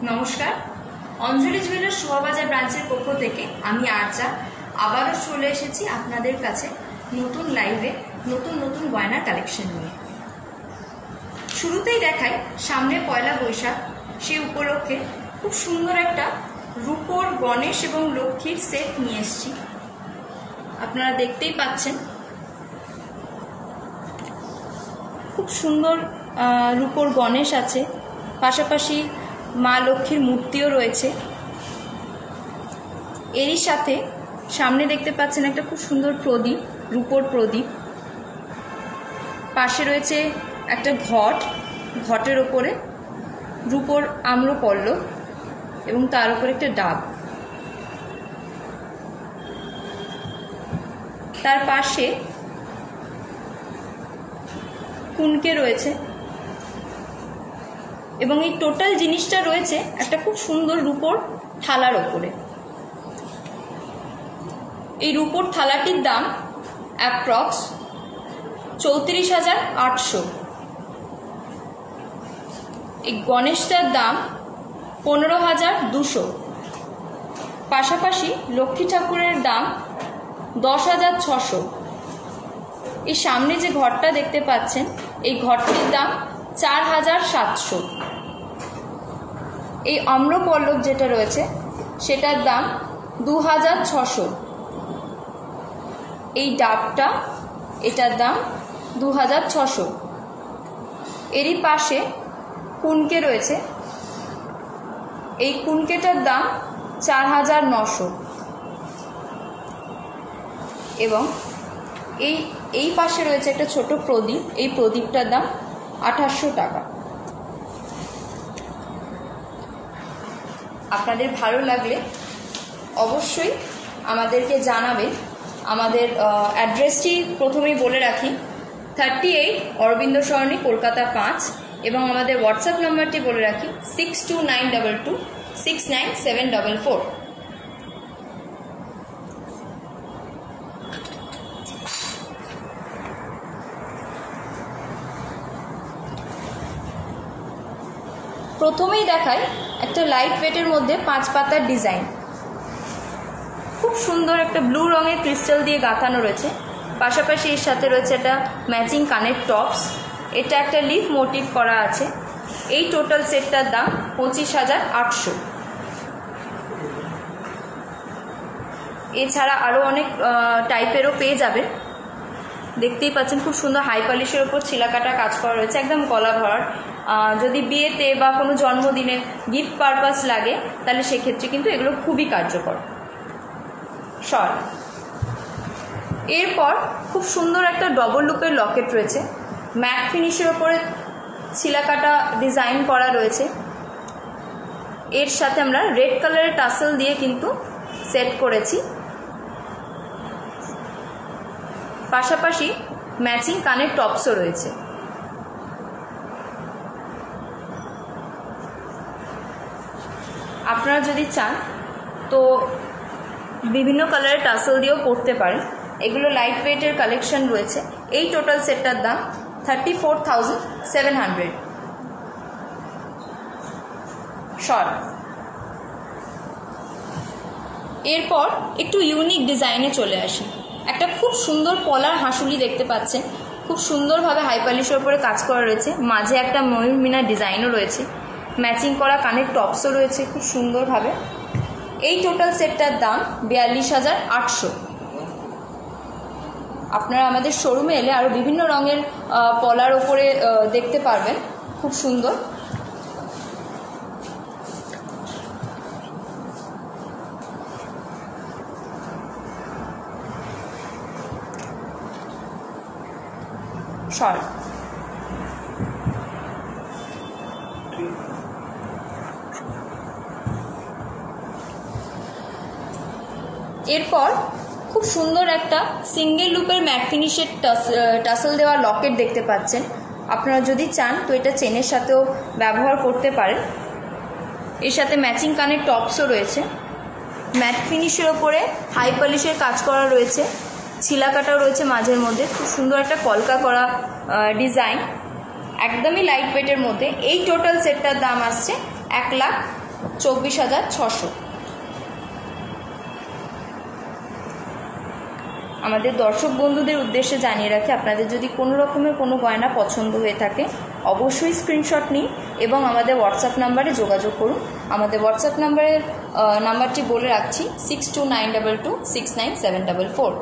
নমস্কার, অঞ্জলি জুয়েলার্স শোভাবাজার ব্রাঞ্চের পক্ষ থেকে আমি আর্চা আবারও চলে এসেছি আপনাদের কাছে নতুন লাইভে নতুন নতুন গয়নার কালেকশন নিয়ে। শুরুতেই দেখাই, সামনে পয়লা বৈশাখ, সেই উপলক্ষে খুব সুন্দর একটা রূপোর গণেশ এবং লক্ষ্মীর সেট নিয়ে এসেছি। আপনারা দেখতেই পাচ্ছেন খুব সুন্দর রূপোর গণেশ আছে, পাশাপাশি মা লক্ষ্মীর মূর্তিও রয়েছে। এরই সাথে সামনে দেখতে পাচ্ছেন একটা খুব সুন্দর প্রদীপ, রূপোর প্রদীপ। পাশে রয়েছে একটা ঘট, ঘটের ওপরে রূপোর আম্রপল্লব এবং তার উপরে একটা ডাব। তার পাশে কুনকে রয়েছে এবং এই টোটাল জিনিসটা রয়েছে একটা খুব সুন্দর রূপোর থালার ওপরে। এই রূপোর থালাটির দাম অ্যাপ্রক্স 34,800। এই গণেশটার দাম 15,200। পাশাপাশি লক্ষ্মী ঠাকুরের দাম 10,600। এই সামনে যে ঘরটা দেখতে পাচ্ছেন, এই ঘরটির দাম 4,700। এই আম্রপল্লব যেটা রয়েছে সেটার দাম 2,600। এই ডাবটা, এটার দাম 2,600। এরই পাশে কুনকে রয়েছে, এই কুনকেটার দাম 4,900। এবং এই পাশে রয়েছে একটা ছোট প্রদীপ, এই প্রদীপটার দাম 2,800 টাকা। আপনাদের ভালো লাগলে অবশ্যই আমাদেরকে জানাবেন। আমাদের অ্যাড্রেসটি প্রথমেই বলে রাখি, 38 অরবিন্দ সরণি, কলকাতা 5। এবং আমাদের হোয়াটসঅ্যাপ নাম্বারটি বলে রাখি 6292269744। প্রথমেই দেখায় একটা লাইট ওয়েটের মধ্যে 5 পাতার ডিজাইন। খুব সুন্দর একটা ব্লু রঙের ক্রিস্টাল দিয়ে গাঁথানো রয়েছে। পাশাপাশি এর সাথে রয়েছে একটা ম্যাচিং কানের টপস। এটা একটা লিফ মোটিভ করা আছে। এই টোটাল সেটটার দাম 25,800। এছাড়া আরও অনেক টাইপেরও পেয়ে যাবেন। দেখতেই পাচ্ছেন খুব সুন্দর হাই পলিশের ওপর ছিলাকাটা কাজ করা রয়েছে, একদম গলা ভরার। যদি বিয়েতে বা কোনো জন্মদিনে গিফট পারপাস লাগে তাহলে সেক্ষেত্রে কিন্তু এগুলো খুবই কার্যকর। শর্ট। এরপর খুব সুন্দর একটা ডবল লুপের লকেট রয়েছে, ম্যাট ফিনিশের ওপরে ছিলাকাটা ডিজাইন করা রয়েছে। এর সাথে আমরা রেড কালারের টাসেল দিয়ে কিন্তু সেট করেছি। পাশাপাশি ম্যাচিং কানের টপসও রয়েছে। আপনারা যদি চান তো বিভিন্ন কালারের টাসেল দিয়েও পরতে পারেন। এগুলো লাইট ওয়েটের কালেকশন রয়েছে। এই টোটাল সেটটার দাম 34,700। শর্ট। এরপর একটু ইউনিক ডিজাইনে চলে আসি। একটা খুব সুন্দর পলার হাঁসুলি দেখতে পাচ্ছেন, খুব সুন্দরভাবে হাই পলিশের উপরে কাজ করা রয়েছে। মাঝে একটা ময়ূর মিনা ডিজাইনও রয়েছে, ম্যাচিং করা কানের টপসও রয়েছে খুব সুন্দরভাবে। এই টোটাল সেটটার দাম 42,800। আপনারা আমাদের শোরুমে এলে আরও বিভিন্ন রঙের পলার ওপরে দেখতে পারবেন, খুব সুন্দর। শর্ট। এরপর খুব সুন্দর একটা সিঙ্গেল লুপের ম্যাট ফিনিশের টাসেল দেওয়া লকেট দেখতে পাচ্ছেন। আপনারা যদি চান তো এটা চেনের সাথেও ব্যবহার করতে পারেন। এর সাথে ম্যাচিং কানের টপসও রয়েছে। ম্যাট ফিনিশের ওপরে হাই পলিশের কাজ করা রয়েছে, ছিলাকাটাও রয়েছে মাঝের মধ্যে। খুব সুন্দর একটা কলকা করা ডিজাইন, একদমই লাইট ওয়েটের মধ্যে। এই টোটাল সেটটার দাম আসছে 24,600। আমাদের দর্শক বন্ধুদের উদ্দেশ্যে জানিয়ে রাখি, আপনাদের যদি কোনো রকমের কোনো গয়না পছন্দ হয়ে থাকে অবশ্যই স্ক্রিনশট নিন এবং আমাদের হোয়াটসঅ্যাপ নাম্বারে যোগাযোগ করুন। আমাদের হোয়াটসঅ্যাপ নাম্বারটি বলে রাখছি 6292269744।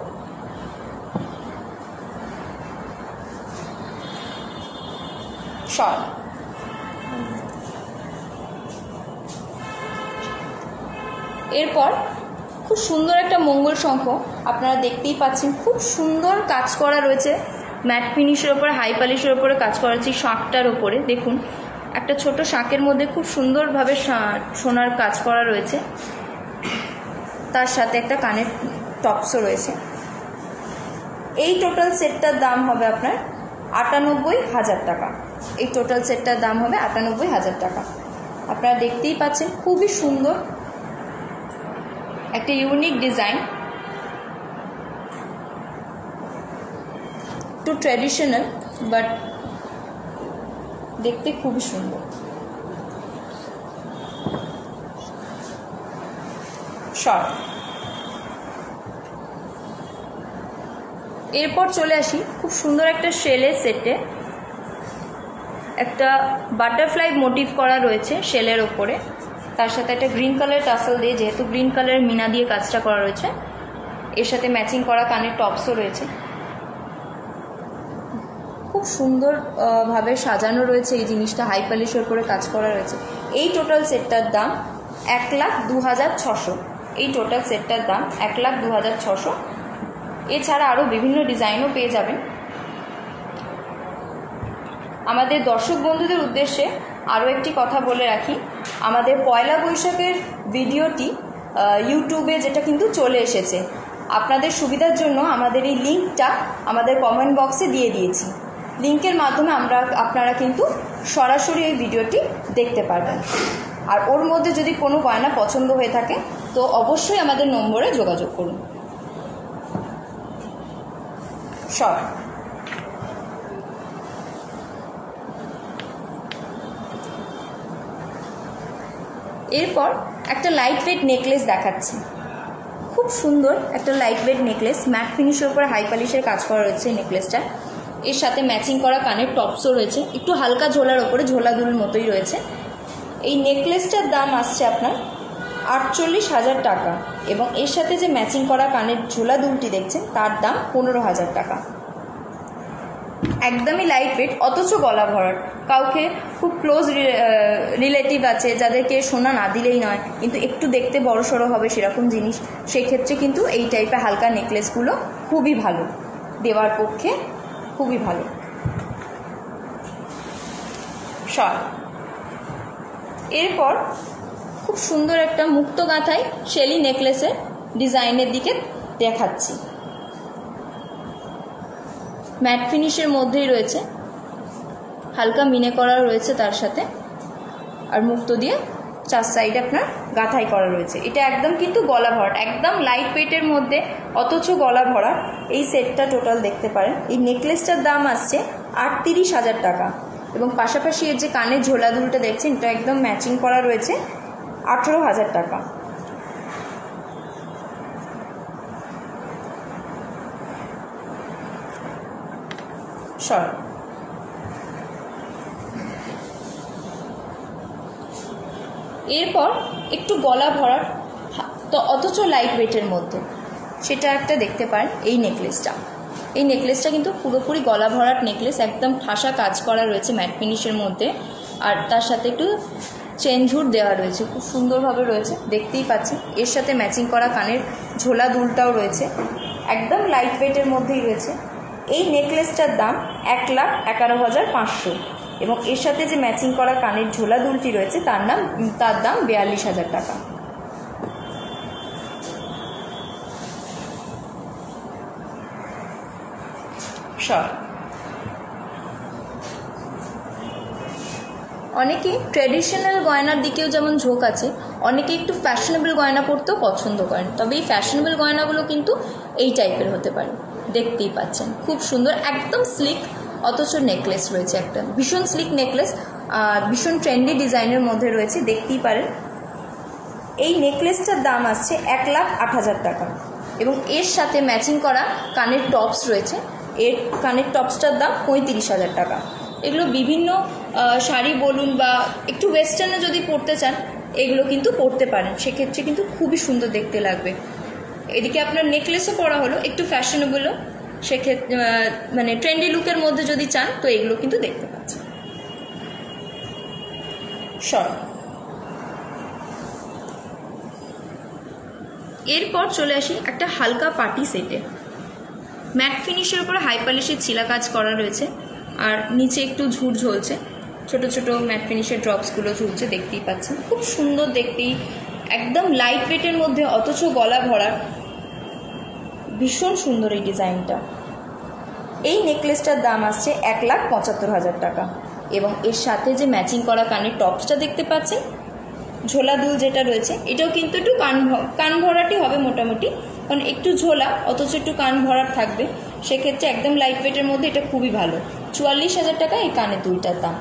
এরপর খুব সুন্দর একটা মঙ্গল শঙ্খ, আপনারা দেখতেই পাচ্ছেন, খুব সুন্দর কাজ করা রয়েছে, ম্যাট ফিনিশের ওপরে, হাই পলিশের ওপরে কাজ করা রয়েছে। শাঁখটার ওপরে দেখুন, একটা ছোট শাঁখের মধ্যে খুব সুন্দরভাবে সোনার কাজ করা রয়েছে, তার সাথে একটা কানের টপসও রয়েছে। এই টোটাল সেটটার দাম হবে আপনার 98,000 টাকা। এই টোটাল সেটটার দাম হবে 98,000 টাকা। আপনারা দেখতেই পাচ্ছেন, খুবই সুন্দর একটা ইউনিক ডিজাইন, একটু ট্র্যাডিশনাল বাট দেখতে খুবই সুন্দর। এরপর চলে আসি খুব সুন্দর একটা শেলের সেটে, একটা বাটারফ্লাই মোটিভ করা রয়েছে শেলের ওপরে, তার সাথে একটা গ্রিন কালার টাসেল দিয়ে, যেহেতু গ্রিন কালারের মিনা দিয়ে কাজটা করা রয়েছে, এর সাথে ম্যাচিং করা কানের টপসও রয়েছে। খুব সুন্দর ভাবে সাজানো রয়েছে এই জিনিসটা, হাই পলিশের উপরে কাজ করা রয়েছে। এই টোটাল সেটটার দাম 1,02,600। এই টোটাল সেটটার দাম 1,02,600। এছাড়া আরও বিভিন্ন ডিজাইনও পেয়ে যাবেন। আমাদের দর্শক বন্ধুদের উদ্দেশ্যে আরও একটি কথা বলে রাখি, আমাদের পয়লা বৈশাখের ভিডিওটি ইউটিউবে যেটা কিন্তু চলে এসেছে, আপনাদের সুবিধার জন্য আমাদের এই লিঙ্কটা আমাদের কমেন্ট বক্সে দিয়ে দিয়েছি। লিঙ্কের মাধ্যমে আপনারা কিন্তু সরাসরি এই ভিডিওটি দেখতে পারবেন। আর ওর মধ্যে যদি কোনো গয়না পছন্দ হয়ে থাকে তো অবশ্যই আমাদের নম্বরে যোগাযোগ করুন। এরপর একটা লাইট ওয়েট নেকলেস দেখাচ্ছি, খুব সুন্দর একটা লাইট ওয়েট নেকলেস, ম্যাট ফিনিশের উপরে হাই পলিশের কাজ করা রয়েছে এই নেকলেসটা। এর সাথে ম্যাচিং করা কানের টপসও রয়েছে, একটু হালকা ঝোলার ওপরে, ঝোলা দুল মতোই রয়েছে। এই নেকলেসটার দাম আসছে আপনার 48,000 টাকা এবং এর সাথে যে ম্যাচিং করা কানের ঝোলা দুলটি দেখছেন তার দাম 15,000 টাকা। একদমই লাইট ওয়েট, অথচ গলা ভরাট। কাউকে খুব ক্লোজ রিলেটিভ আছে যাদেরকে সোনা না দিলেই নয়, কিন্তু একটু দেখতে বড় সড়ো হবে সেরকম জিনিস, সেক্ষেত্রে কিন্তু এই টাইপের হালকা নেকলেসগুলো খুবই ভালো, দেওয়ার পক্ষে খুবই ভালো। এরপর খুব সুন্দর একটা মুক্ত গাঁথায় শেলি নেকলেসের ডিজাইনের দিকে দেখাচ্ছি, ম্যাট ফিনিশের মধ্যেই রয়েছে, হালকা মিনে করা রয়েছে তার সাথে, আর মুক্ত দিয়ে চার সাইডে আপনার গাঁথাই করা রয়েছে। এটা একদম কিন্তু গলা ভরাট, একদম লাইট ওয়েটের মধ্যে অথচ গলা ভরা। এই সেটটা টোটাল দেখতে পারেন। এই নেকলেসটার দাম আসছে 38,000 টাকা এবং পাশাপাশি এর যে কানের ঝোলা দুলটা দেখছেন এটা একদম ম্যাচিং করা রয়েছে, 18,000 টাকা। এরপর একটু গলা ভরাট তো অথচ লাইট ওয়েটের মধ্যে, সেটা একটা দেখতে পারেন এই নেকলেসটা। এই নেকলেসটা কিন্তু পুরোপুরি গলা ভরাট নেকলেস, একদম ঠাসা কাজ করা রয়েছে ম্যাট ফিনিশের মধ্যে, আর তার সাথে একটু চেন ঝুট দেওয়া রয়েছে, খুব সুন্দরভাবে রয়েছে, দেখতেই পাচ্ছেন। এর সাথে ম্যাচিং করা কানের ঝোলা দুলটাও রয়েছে, একদম লাইট ওয়েটের মধ্যেই রয়েছে। এই নেকলেসটার দাম 1,11,500 এবং এর সাথে যে ম্যাচিং করা কানের ঝোলা দুলটি রয়েছে তার দাম 42,000 টাকা। অনেকে ট্র্যাডিশনাল গয়নার দিকেও যেমন ঝোঁক আছে, অনেকে একটু ফ্যাশনেবল গয়না পরতেও পছন্দ করেন, তবে এই ফ্যাশনেবল গয়নাগুলো কিন্তু এই টাইপের হতে পারে, দেখতেই পাচ্ছেন খুব সুন্দর, একদম স্লিক অথচ নেকলেস রয়েছে, একটা ভীষণ স্লিক নেকলেস, ভীষণ ট্রেন্ডি ডিজাইনের মধ্যে রয়েছে, দেখতেই পারেন এই নেকলেসটার দাম আসছে 1,08,000 টাকা এবং এর সাথে ম্যাচিং করা কানের টপস রয়েছে। এর কানের টপসটার দাম 35,000 টাকা। এগুলো বিভিন্ন শাড়ি বলুন বা একটু ওয়েস্টার্নে যদি পরতে চান এগুলো কিন্তু পরতে পারেন, সেক্ষেত্রে কিন্তু খুবই সুন্দর দেখতে লাগবে। এদিকে আপনার নেকলেসও পরা হলো, একটু ফ্যাশনেবলও, সেক্ষেত্রে মানে ট্রেন্ডি লুকের মধ্যে যদি চান তো এগুলো কিন্তু দেখতে পাচ্ছেন। এরপর চলে আসি একটা হালকা পার্টি সেটে। ম্যাট ফিনিশের উপরে হাই পলিশের ছিলা কাজ করা রয়েছে আর নিচে একটু ঝুট ঝুলছে, ছোট ছোট ম্যাট ফিনিশের ড্রপসগুলো ঝুলছে, দেখতেই পাচ্ছেন। খুব সুন্দর দেখতেই, একদম লাইট ওয়েটের মধ্যে অথচ গলা ভরা, ভীষণ সুন্দর এই ডিজাইনটা। এই নেকলেসটার দাম আসছে 1,75,000 টাকা এবং এর সাথে যে ম্যাচিং করা কানের টপসটা দেখতে পাচ্ছেন, ঝোলা দুল যেটা রয়েছে, এটাও কিন্তু একটু কান ভরাটি হবে মোটামুটি, কারণ একটু ঝোলা অথচ একটু কান ভরাট থাকবে, সেক্ষেত্রে একদম লাইট ওয়েটের মধ্যে এটা খুবই ভালো। 44,000 টাকা এই কানের দুলটার দাম।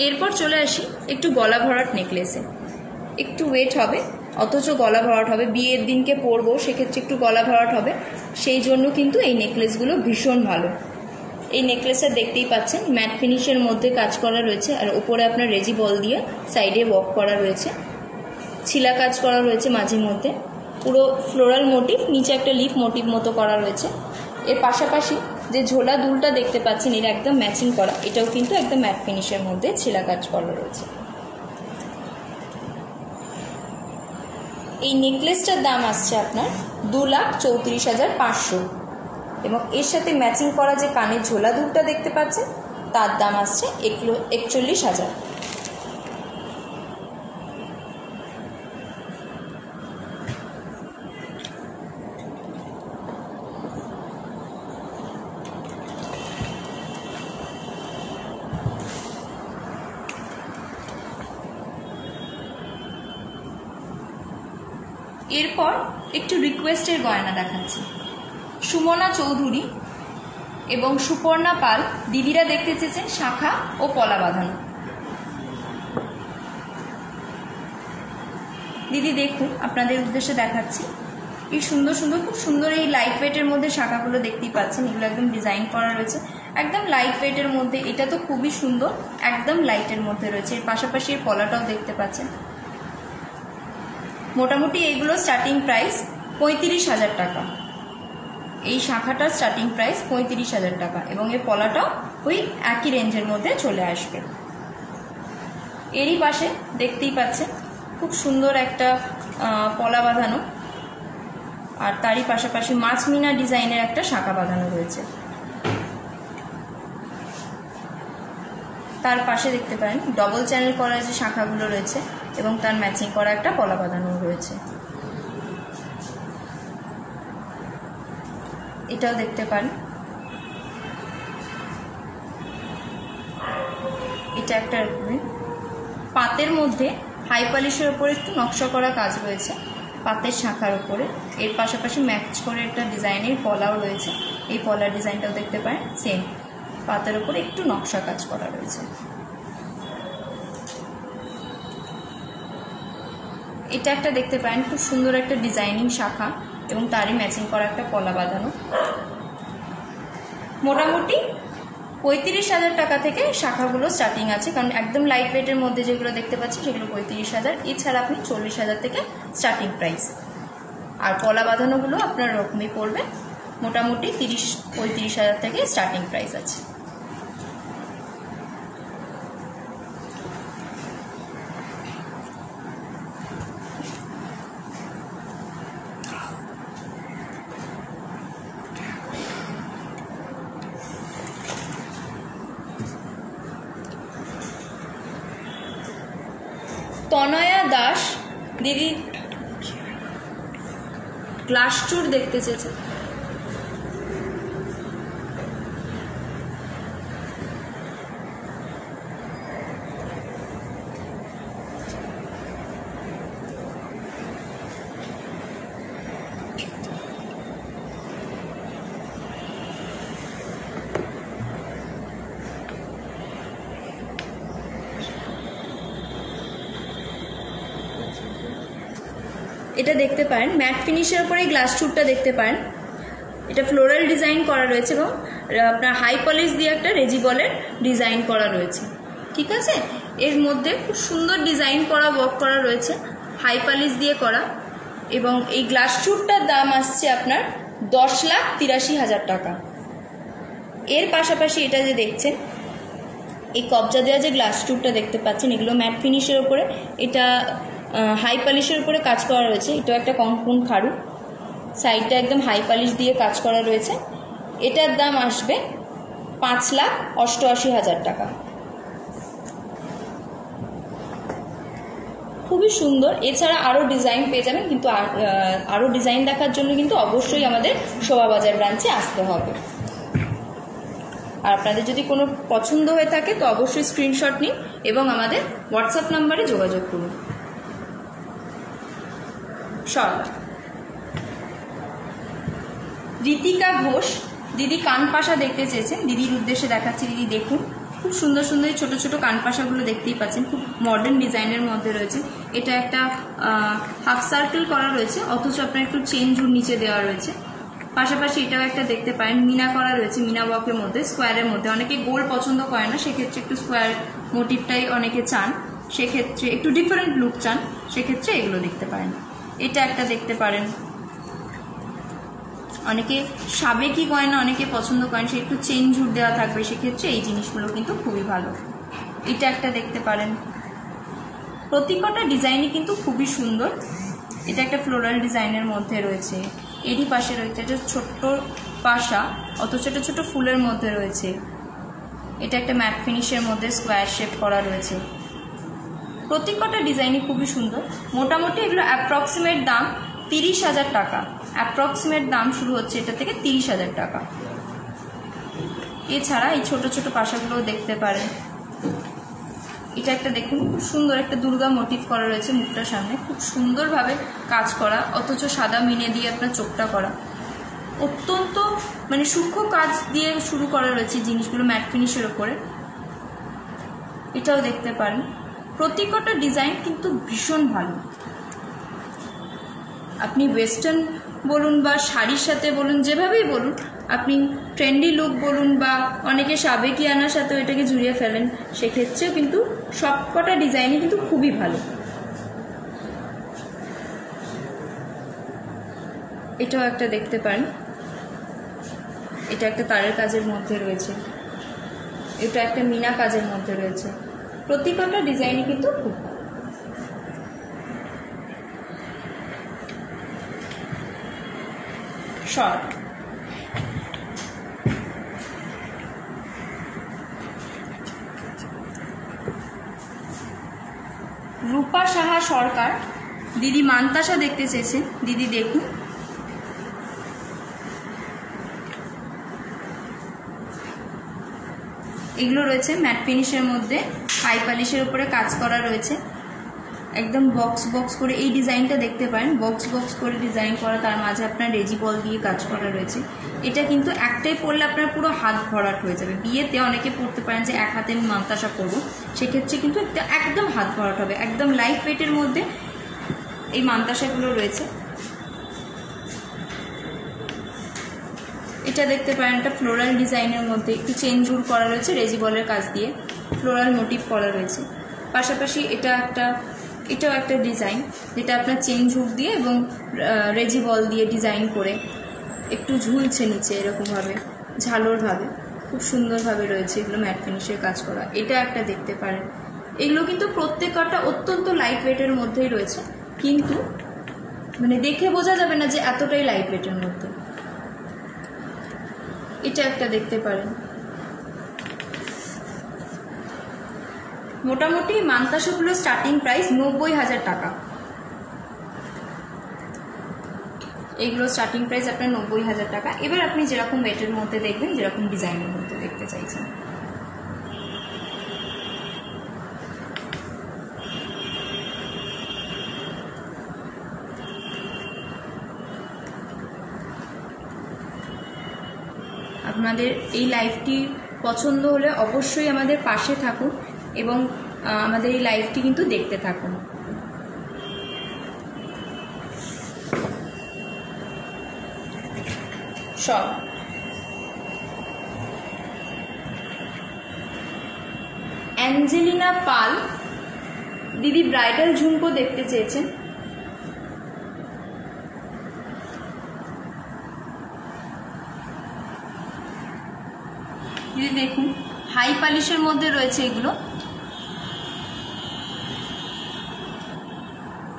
এরপর চলে আসি একটু গলা ভরাট নেকলেসে। একটু ওয়েট হবে অথচ গলা ভরাট হবে, বিয়ের দিনকে পরবো সেক্ষেত্রে একটু গলা ভরাট হবে, সেই জন্য কিন্তু এই নেকলেসগুলো ভীষণ ভালো। এই নেকলেসটা দেখতেই পাচ্ছেন ম্যাট ফিনিশের মধ্যে কাজ করা রয়েছে আর উপরে আপনার রেজি বল দিয়ে সাইডে ওয়ার্ক করা রয়েছে, ছিলা কাজ করা রয়েছে মাঝে মধ্যে, পুরো ফ্লোরাল মোটিভ, নিচে একটা লিফ মোটিভ মতো করা রয়েছে। এর পাশাপাশি যে ঝোলা দুলটা দেখতে পাচ্ছেন এর একদম ম্যাচিং করা, এটাও কিন্তু একদম ম্যাট ফিনিশের মধ্যে ছিলা কাজ করা রয়েছে। এই নেকলেসটার দাম আসছে আপনার 2,34,500 এবং এর সাথে ম্যাচিং করা যে কানের ঝোলা দুলটা দেখতে পাচ্ছেন তার দাম আসছে 41,000। এরপর একটু রিকোয়েস্টের গয়না দেখাচ্ছি। সুমনা চৌধুরী এবং সুপর্ণা পাল দিদিরা দেখতে চেয়েছেন শাখা ও পলা বাঁধানো। দিদি দেখুন, আপনাদের উদ্দেশ্যে দেখাচ্ছি। এই সুন্দর সুন্দর, খুব সুন্দর এই লাইট ওয়েটের মধ্যে শাখাগুলো দেখতেই পাচ্ছেন, এগুলো একদম ডিজাইন করা রয়েছে একদম লাইট ওয়েটের মধ্যে। এটা তো খুবই সুন্দর, একদম লাইটের মধ্যে রয়েছে। এর পাশাপাশি এর পলাটাও দেখতে পাচ্ছেন। মোটামুটি এইগুলো স্টার্টিং প্রাইস 35,000 টাকা। এই শাখাটার স্টার্টিং প্রাইস 35,000 টাকা এবং এর পলাটাও ওই একই রেঞ্জের মধ্যে চলে আসবে। এরই পাশে দেখতেই পাচ্ছেন খুব সুন্দর একটা পলা বাঁধানো আর তারই পাশাপাশি মাছমিনা ডিজাইনের একটা শাখা বাঁধানো রয়েছে। তার পাশে দেখতে পারেন ডবল চ্যানেল করা যে শাখাগুলো রয়েছে এবং তার ম্যাচিং করা একটা পলা বাঁধানো রয়েছে। এটাও দেখতে পারেন, এটা একটা পাতের মধ্যে হাই পলিশের ওপরে একটু নকশা করা কাজ রয়েছে পাতের শাখার উপরে। এর পাশাপাশি ম্যাচ করে একটা ডিজাইনের পলাও রয়েছে, এই পলার ডিজাইনটাও দেখতে পারেন সেম পাতের উপরে একটু নকশা কাজ করা রয়েছে। এটা একটা দেখতে পারেন খুব সুন্দর একটা ডিজাইনিং শাখা এবং তারই ম্যাচিং করা একটা পলা বাঁধানো। মোটামুটি 35,000 টাকা থেকে শাখাগুলো স্টার্টিং আছে, কারণ একদম লাইট ওয়েটের মধ্যে যেগুলো দেখতে পাচ্ছি সেগুলো 35,000। এছাড়া আপনি 40,000 থেকে স্টার্টিং প্রাইস, আর পলা বাঁধানোগুলো আপনার রকমই পড়বে। মোটামুটি 35,000 থেকে স্টার্টিং প্রাইস আছে। তনয়া দাস দিদি গ্লাস চুর দেখতে চেয়েছে। এটা দেখতে পারেন, ম্যাট ফিনিশের উপরে গ্লাস চুটটা দেখতে পারেন। এটা ফ্লোরাল ডিজাইন করা রয়েছে এবং আপনার হাই পলিশ দিয়ে একটা রেজিবলের ডিজাইন করা রয়েছে। ঠিক আছে, এর মধ্যে খুব সুন্দর ডিজাইন করা ওয়ার্ক করা রয়েছে, হাই পলিশ দিয়ে করা। এবং এই গ্লাস চুটটার দাম আসছে আপনার 10,83,000 টাকা। এর পাশাপাশি এটা যে দেখছেন, এই কবজা দেওয়া যে গ্লাস চুটটা দেখতে পাচ্ছেন, এগুলো ম্যাট ফিনিশের উপরে, এটা হাই পলিশের উপরে কাজ করা রয়েছে। এটাও একটা কঙ্কন খাড়ু, সাইডটা একদম হাই পলিশ দিয়ে কাজ করা রয়েছে। এটার দাম আসবে 5,88,000 টাকা। খুবই সুন্দর। এছাড়া আরও ডিজাইন পেয়ে যাবেন, কিন্তু আরও ডিজাইন দেখার জন্য কিন্তু অবশ্যই আমাদের শোভাবাজার ব্রাঞ্চে আসতে হবে। আর আপনাদের যদি কোনো পছন্দ হয়ে থাকে তো অবশ্যই স্ক্রিনশট নিন এবং আমাদের হোয়াটসঅ্যাপ নাম্বারে যোগাযোগ করুন। ঋতিকা ঘোষ দিদি কানপাশা দেখতে চেয়েছেন, দিদির উদ্দেশ্যে দেখাচ্ছি। দিদি দেখুন, খুব সুন্দর সুন্দর ছোট ছোট কানপাশাগুলো দেখতেই পাচ্ছেন, খুব মডার্ন ডিজাইনের মধ্যে রয়েছে। এটা একটা হাফ সার্কেল করা রয়েছে, অথচ আপনার একটু চেন ঝুল নিচে দেওয়া রয়েছে। পাশাপাশি এটাও একটা দেখতে পারেন, মিনা করা রয়েছে, মিনা ওয়ার্কের মধ্যে, স্কোয়ারের মধ্যে। অনেকে গোল পছন্দ করে না, সেক্ষেত্রে একটু স্কোয়ার মোটিভটাই অনেকে চান, সেক্ষেত্রে একটু ডিফারেন্ট লুক চান, সেক্ষেত্রে এগুলো দেখতে পারেন। এটা একটা দেখতে পারেন। অনেকে সাবেকি গয়না অনেকে পছন্দ করেন, সে একটু চেন ঝুট দেওয়া থাকবে, সেক্ষেত্রে এই জিনিসগুলো কিন্তু খুবই ভালো। এটা একটা দেখতে পারেন। প্রত্যেকটা ডিজাইনই কিন্তু খুবই সুন্দর। এটা একটা ফ্লোরাল ডিজাইনের মধ্যে রয়েছে, এরই পাশে রয়েছে একটা ছোট্ট পাশা, অত ছোট ছোট ফুলের মধ্যে রয়েছে। এটা একটা ম্যাট ফিনিশের মধ্যে স্কোয়ার শেপ করা রয়েছে। প্রত্যেকটা ডিজাইনই খুবই সুন্দর। মোটামুটি এগুলো অ্যাপ্রক্সিমেট দাম 30,000 টাকা। অ্যাপ্রক্সিমেট দাম শুরু হচ্ছে এটা থেকে 30,000 টাকা। এছাড়া এই ছোট ছোট পাশাগুলোও দেখতে পারেন। এটা একটা দেখুন, খুব সুন্দর একটা দুর্গা মোটিভ করা রয়েছে মুখটার সামনে, খুব সুন্দরভাবে কাজ করা, অথচ সাদা মিনে দিয়ে আপনার চোখটা করা। অত্যন্ত মানে সূক্ষ্ম কাজ দিয়ে শুরু করা রয়েছে জিনিসগুলো ম্যাট ফিনিশের ওপরে। এটাও দেখতে পারেন। প্রত্যেকটা ডিজাইন কিন্তু ভীষণ ভালো। আপনি ওয়েস্টার্ন বলুন বা শাড়ির সাথে বলুন, যেভাবেই বলুন, আপনি ট্রেন্ডি লুক বলুন বা অনেকে সাবেকিয়ানার সাথেও এটাকে জুড়িয়ে ফেলেন, সেক্ষেত্রেও কিন্তু সবকটা ডিজাইনই কিন্তু খুবই ভালো। এটাও একটা দেখতে পারেন। এটা একটা তারের কাজের মধ্যে রয়েছে, এটা একটা মিনা কাজের মধ্যে রয়েছে। প্রত্যেকটা ডিজাইনই কিন্তু খুব ভালো। শর্ট রূপা সাহা সরকার দিদি মান্তাসা দেখতে চেয়েছেন। দিদি দেখুন, এগুলো রয়েছে ম্যাট ফিনিশের মধ্যে, হাই পলিশের উপরে কাজ করা রয়েছে, একদম বক্স বক্স করে। এই ডিজাইনটা দেখতে পারেন, বক্স বক্স করে ডিজাইন করা, তার মাঝে আপনার রেজি বল দিয়ে কাজ করা রয়েছে। এটা কিন্তু একটাই পরলে আপনার পুরো হাত ভরাট হয়ে যাবে। বিয়েতে অনেকে পরতে পারেন যে এক হাতে আমি মান্তাসা করবো, সেক্ষেত্রে কিন্তু একদম হাত ভরাট হবে। একদম লাইট ওয়েটের মধ্যে এই মান্তাসাগুলো রয়েছে। এটা দেখতে পারেন, একটা ফ্লোরাল ডিজাইনের মধ্যে একটু চেন ঝুল করা রয়েছে, রেজি বলের কাজ দিয়ে ফ্লোরাল মোটিভ করা রয়েছে। পাশাপাশি এটাও একটা ডিজাইন, যেটা আপনার চেন ঝুল দিয়ে এবং রেজি বল দিয়ে ডিজাইন করে একটু ঝুলছে নিচে এরকমভাবে, ঝালোরভাবে, খুব সুন্দরভাবে রয়েছে। এগুলো ম্যাট ফিনিশের কাজ করা। এটা একটা দেখতে পারেন। এগুলো কিন্তু প্রত্যেকটা অত্যন্ত লাইট ওয়েটের মধ্যেই রয়েছে, কিন্তু মানে দেখে বোঝা যাবে না যে এতটাই লাইট ওয়েটের মধ্যে। এটা একটা দেখতে পারেন। মোটামুটি মান্তাসাগুলো স্টার্টিং প্রাইস 90,000 টাকা। এগুলো স্টার্টিং প্রাইস আপনার 90,000 টাকা। এবার আপনি যেরকম ওয়েটের মধ্যে দেখবেন, যেরকম ডিজাইনের মধ্যে দেখতে চাইছেন। আপনাদের এই লাইভটি পছন্দ হলে অবশ্যই আমাদের পাশে থাকুন এবং আমাদের এই লাইভটি কিন্তু দেখতে থাকুন। শর্ট। অ্যাঞ্জেলিনা পাল দিদি ব্রাইডাল ঝুমকো দেখতে চেয়েছেন। দিদি দেখুন, হাই পলিশের মধ্যে রয়েছে এগুলো,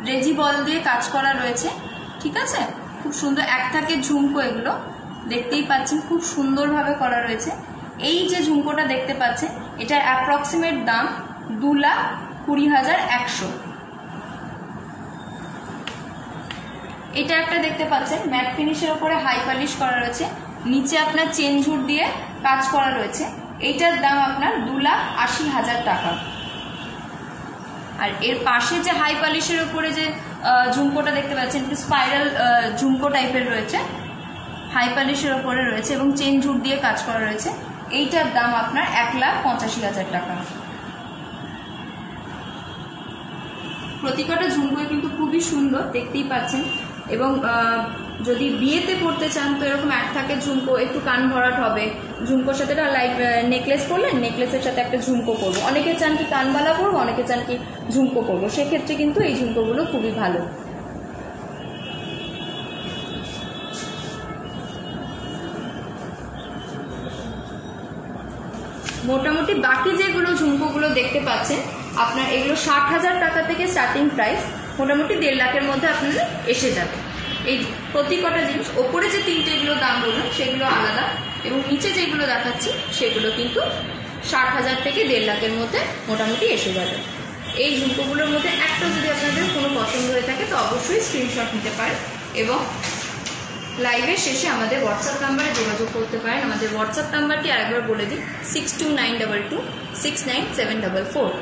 রেজি বল দিয়ে কাজ করা রয়েছে, ঠিক আছে। খুব সুন্দর এক থাকে ঝুমকো, এগুলো দেখতেই পাচ্ছেন খুব সুন্দরভাবে করা রয়েছে। এই যে ঝুমকোটা দেখতে পাচ্ছেন এটার অ্যাপ্রক্সিমেট দাম 2,20,100। এটা একটা দেখতে পাচ্ছেন ম্যাট ফিনিশের উপরে হাই পলিশ করা রয়েছে, নিচে আপনার চেন ঝুট দিয়ে কাজ করা রয়েছে। এইটার দাম আপনার 2,80,000 টাকা। আর এর পাশে যে হাই পলিশের উপরে যে ঝুমকোটা দেখতে পাচ্ছেন একটু স্পাইরাল ঝুমকো টাইপের রয়েছে, হাই পলিশের উপরে রয়েছে এবং চেন ঝুট দিয়ে কাজ করা রয়েছে। এইটার দাম আপনার 1,85,000 টাকা। প্রতিকটা ঝুমকো কিন্তু খুবই সুন্দর, দেখতেই পাচ্ছেন। এবং যদি বিয়েতে পড়তে চান তো এরকম এক থাকে ঝুমকো, একটু কান ভরাট হবে, ঝুমকোর সাথে একটা লাইট নেকলেস পরলেন, নেকলেসের সাথে একটা ঝুমকো করবো, অনেকে চান কি কানবালা করবো, অনেকে চান কি ঝুমকো করবো, সেক্ষেত্রে কিন্তু এই ঝুমকোগুলো খুবই ভালো। মোটামুটি বাকি যেগুলো ঝুমকোগুলো দেখতে পাচ্ছেন আপনার এগুলো 60,000 টাকা থেকে স্টার্টিং প্রাইস, মোটামুটি 1.5 লাখের মধ্যে আপনাদের এসে যাবে। এই প্রতি কটা জিনিস, ওপরে যে তিনটে এগুলো দাম বললাম সেগুলো আলাদা, এবং নিচে যেগুলো দেখাচ্ছি সেগুলো কিন্তু 60,000 থেকে 1.5 লাখের মধ্যে মোটামুটি এসে যাবে। এই ঝুমকোগুলোর মধ্যে একটা যদি আপনাদের কোনো পছন্দ হয়ে থাকে তো অবশ্যই স্ক্রিনশট নিতে পারেন এবং লাইভের শেষে আমাদের হোয়াটসঅ্যাপ নাম্বারে যোগাযোগ করতে পারেন। আমাদের হোয়াটসঅ্যাপ নাম্বারটি আরেকবার বলে দিই, 6292269744।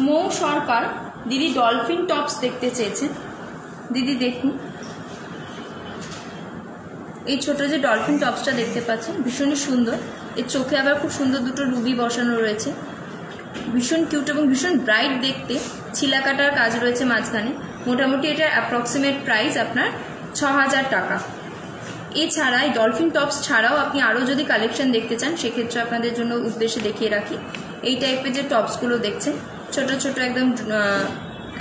মৌ সরকার দিদি ডলফিন টপস দেখতে চেয়েছেন। দিদি দেখুন, এই ছোট যে ডলফিন টপসটা দেখতে পাচ্ছেন ভীষণই সুন্দর, এর চোখে আবার খুব সুন্দর দুটো রুবি বসানো রয়েছে, ভীষণ কিউট এবং ভীষণ ব্রাইট দেখতে, ছিলা কাটার কাজ রয়েছে মাঝখানে। মোটামুটি এটার অ্যাপ্রক্সিমেট প্রাইস আপনার 6,000 টাকা। এছাড়া এই ডলফিন টপস ছাড়াও আপনি আরও যদি কালেকশন দেখতে চান সেক্ষেত্রে আপনাদের জন্য উদ্দেশ্যে দেখিয়ে রাখি, এই টাইপের যে টপসগুলো দেখছেন ছোট ছোট একদম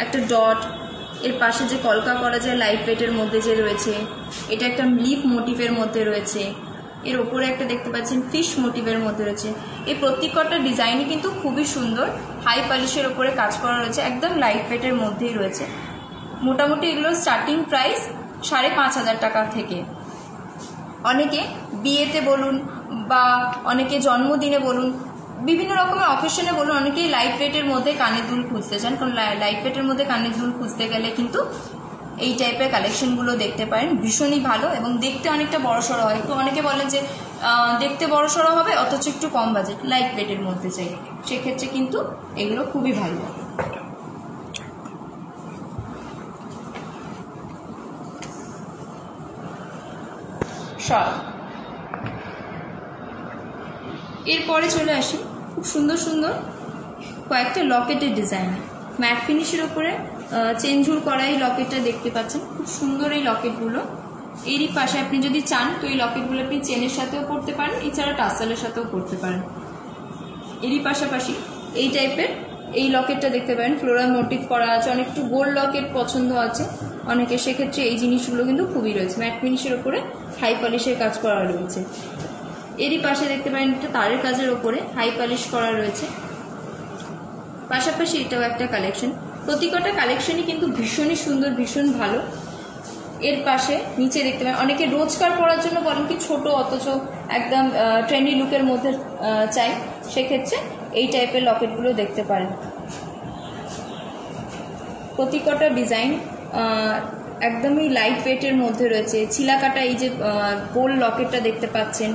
একটা ডট, এর পাশে যে কলকা করা যায় লাইট ওয়েটের মধ্যে যে রয়েছে, এটা একটা লিফ মোটিভের মধ্যে রয়েছে, এর ওপরে একটা দেখতে পাচ্ছেন ফিশ মোটিভের মধ্যে রয়েছে। এই প্রত্যেকটা ডিজাইনই কিন্তু খুবই সুন্দর, হাই পলিশের ওপরে কাজ করা রয়েছে, একদম লাইট ওয়েটের মধ্যেই রয়েছে। মোটামুটি এগুলোর স্টার্টিং প্রাইস 5,500 টাকা থেকে। অনেকে বিয়েতে বলুন বা অনেকে জন্মদিনে বলুন, বিভিন্ন রকমের অকেশনে বলুন, অনেকেই লাইট ওয়েটের মধ্যে কানের দুল খুঁজতে চান, কারণ লাইট ওয়েটের মধ্যে কানের দুল খুঁজতে গেলে কিন্তু এই টাইপের কালেকশনগুলো দেখতে পারেন, ভীষণই ভালো এবং দেখতে অনেকটা বড়সড় হয়। একটু অনেকে বলেন যে দেখতে বড়সড় হবে অথচ একটু কম বাজেট, লাইট ওয়েটের মধ্যে চাই, সেক্ষেত্রে কিন্তু এগুলো খুবই ভালো। এরপরে চলে আসি খুব সুন্দর সুন্দর কয়েকটা লকেটের ডিজাইন, ম্যাট ফিনিশের উপরে চেনঝুর করা এই লকেটটা দেখতে পাচ্ছেন, খুব সুন্দর এই লকেটগুলো। এরই পাশে আপনি যদি চান তো এই লকেটগুলো আপনি চেনের সাথেও পরতে পারেন, এছাড়া টাসেলের সাথেও পরতে পারেন। এরই পাশাপাশি এই টাইপের এই লকেটটা দেখতে পারেন, ফ্লোরাল মোটিভ করা আছে, অনেক একটু গোল্ড লকেট পছন্দ আছে অনেকে, সেক্ষেত্রে এই জিনিসগুলো কিন্তু খুবই রয়েছে, ম্যাট ফিনিশের ওপরে হাই পলিশের কাজ করা রয়েছে। এরই পাশে দেখতে পারেন একটা তারের কাজের ওপরে হাই পলিশ করা রয়েছে, পাশাপাশি এটাও একটা কালেকশন। প্রতিকটা কালেকশনই কিন্তু ভীষণই সুন্দর, ভীষণ ভালো। এর পাশে নিচে দেখতে পারেন অনেকে রোজকার পরার জন্য বলেন কি ছোট অথচ একদম ট্রেন্ডি লুকের মধ্যে চাই, সেক্ষেত্রে এই টাইপের লকেটগুলো দেখতে পারেন। প্রতিকটা ডিজাইন একদমই লাইট ওয়েটের মধ্যে রয়েছে, ছিলা কাটা এই যে গোল লকেটটা দেখতে পাচ্ছেন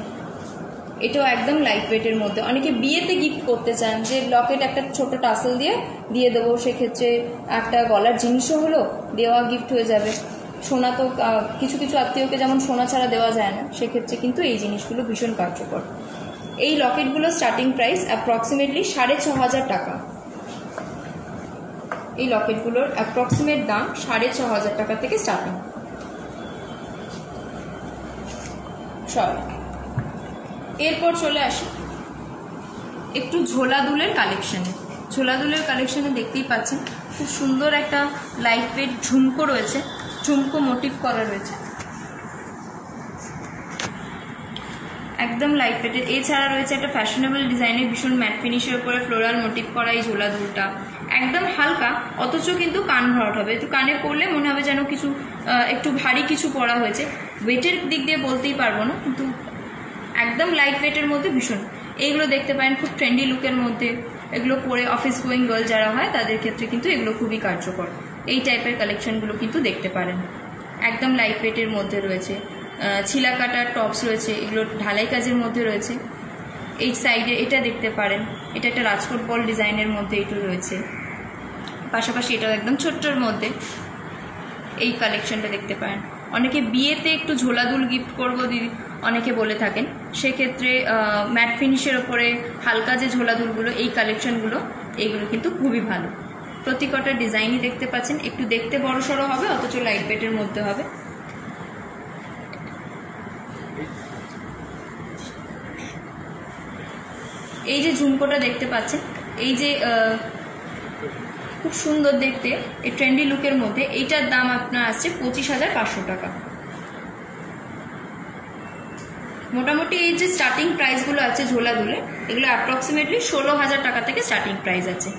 এটাও একদম লাইট ওয়েটের মধ্যে। অনেকে বিয়েতে গিফট করতে চান যে লকেট একটা ছোট টাসেল দিয়ে দেবো, সেক্ষেত্রে একটা গলার জিনিসও হলো, দেওয়া গিফট হয়ে যাবে, সোনা তো কিছু কিছু আত্মীয়কে যেমন সোনা ছাড়া দেওয়া যায় না, সেক্ষেত্রে কিন্তু এই জিনিসগুলো ভীষণ কার্যকর। এই লকেটগুলো স্টার্টিং প্রাইস অ্যাপ্রক্সিমেটলি 6,500 টাকা। এই লকেটগুলোর অ্যাপ্রক্সিমেট দাম 6,500 টাকা থেকে স্টার্টিং। এরপর চলে আসি একটু ঝোলা দুলের কালেকশানে। ঝোলা দুলের কালেকশানে দেখতেই পাচ্ছেন খুব সুন্দর একটা লাইট ওয়েট ঝুমকো রয়েছে, ঝুমকো মোটিভ করা রয়েছে, একদম লাইট ওয়েটের। এছাড়া রয়েছে একটা ফ্যাশনেবল ডিজাইনের ভীষণ ম্যাট ফিনিশের উপরে ফ্লোরাল মোটিভ করা এই ঝোলা দুলটা। একদম হালকা, অথচ কিন্তু কান ভরাট হবে। একটু কানে পরলে মনে হবে যেন কিছু একটু ভারী কিছু পরা হয়েছে। ওয়েটের দিক দিয়ে বলতেই পারবো না, কিন্তু একদম লাইট ওয়েটের মধ্যে ভীষণ। এইগুলো দেখতে পারেন খুব ট্রেন্ডি লুকের মধ্যে, এগুলো পরে অফিস গোয়িং গার্ল যারা হয় তাদের ক্ষেত্রে কিন্তু এগুলো খুবই কার্যকর। এই টাইপের কালেকশনগুলো কিন্তু দেখতে পারেন। একদম লাইট ওয়েটের মধ্যে রয়েছে, ছিলা কাটার টপস রয়েছে, এগুলো ঢালাই কাজের মধ্যে রয়েছে। এই সাইডে এটা দেখতে পারেন, এটা একটা রাজকোট বল ডিজাইনের মধ্যে এটা রয়েছে। পাশাপাশি এটাও একদম ছোট্টর মধ্যে এই কালেকশনটা দেখতে পারেন। অনেকে বিয়েতে একটু ঝোলা দুল গিফট করবো দিদি অনেকে বলে থাকেন, সেক্ষেত্রে ম্যাট ফিনিশের ওপরে হালকা যে ঝোলা দুলগুলো, এই কালেকশনগুলো এইগুলো কিন্তু খুবই ভালো। প্রতিকটা ডিজাইনই দেখতে পাচ্ছেন, একটু দেখতে বড় সড়ো হবে, অথচ লাইট ওয়েটের মধ্যে হবে। এই যে ঝুমকোটা দেখতে পাচ্ছেন, এই যে খুব সুন্দর দেখতে এই ট্রেন্ডি লুকের মধ্যে, এইটার দাম আপনার আসছে 25,500 টাকা। মোটামুটি এই যে স্টার্টিং প্রাইসগুলো আছে ঝোলা দুলে, এগুলো অ্যাপ্রক্সিমেটলি 16,000 টাকা থেকে স্টার্টিং প্রাইস আছে।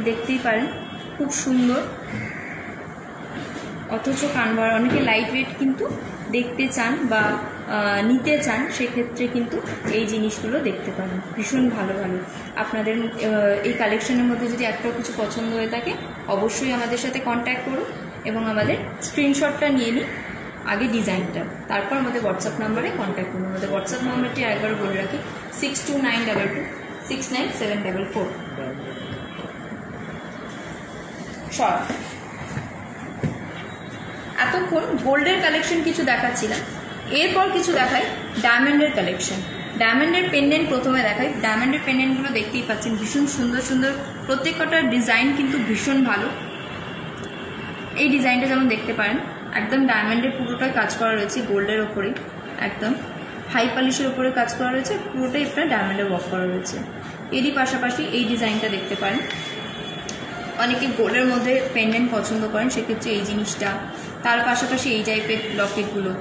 দেখতেই পারেন খুব সুন্দর, অথচ কানবার। অনেকে লাইট ওয়েট কিন্তু দেখতে চান বা নিতে চান, সেক্ষেত্রে কিন্তু এই জিনিসগুলো দেখতে পারেন, ভীষণ ভালো ভালো। আপনাদের এই কালেকশনের মধ্যে যদি একটাও কিছু পছন্দ হয়ে থাকে, অবশ্যই আমাদের সাথে কন্ট্যাক্ট করুন এবং আমাদের স্ক্রিনশটটা নিয়ে নিন, আগে ডিজাইনটা, তারপর আমাদের হোয়াটসঅ্যাপ নাম্বারে কন্ট্যাক্ট করুন। আমাদের হোয়াটসঅ্যাপ নাম্বারটি আরেকবার বলে রাখি, 6292269744। এতক্ষণ গোল্ডের কালেকশন কিছু দেখাচ্ছিলাম, এরপর কিছু দেখাই ডায়মন্ডের কালেকশন। ডায়মন্ডের পেন্ডেন্ট প্রথমে দেখাই। ডায়মন্ডের পেন্ডেন্টগুলো দেখতেই পাচ্ছেন, ভীষণ সুন্দর সুন্দর, প্রত্যেকটার ডিজাইন কিন্তু ভীষণ ভালো। এই ডিজাইনটা যেমন দেখতে পারেন, একদম ডায়মন্ডের পুরোটাই কাজ করা রয়েছে, গোল্ডের ওপরে একদম হাই পলিশের উপরে কাজ করা রয়েছে, পুরোটাই আপনার ডায়মন্ডের ওয়ার্ক করা রয়েছে। এরই পাশাপাশি এই ডিজাইনটা দেখতে পারেন। অনেকে গোল্ডের মধ্যে পেন্ডেন্ট পছন্দ করেন, সেক্ষেত্রে এই জিনিসটা। তার পাশাপাশি এই টাইপের লকেটগুলো।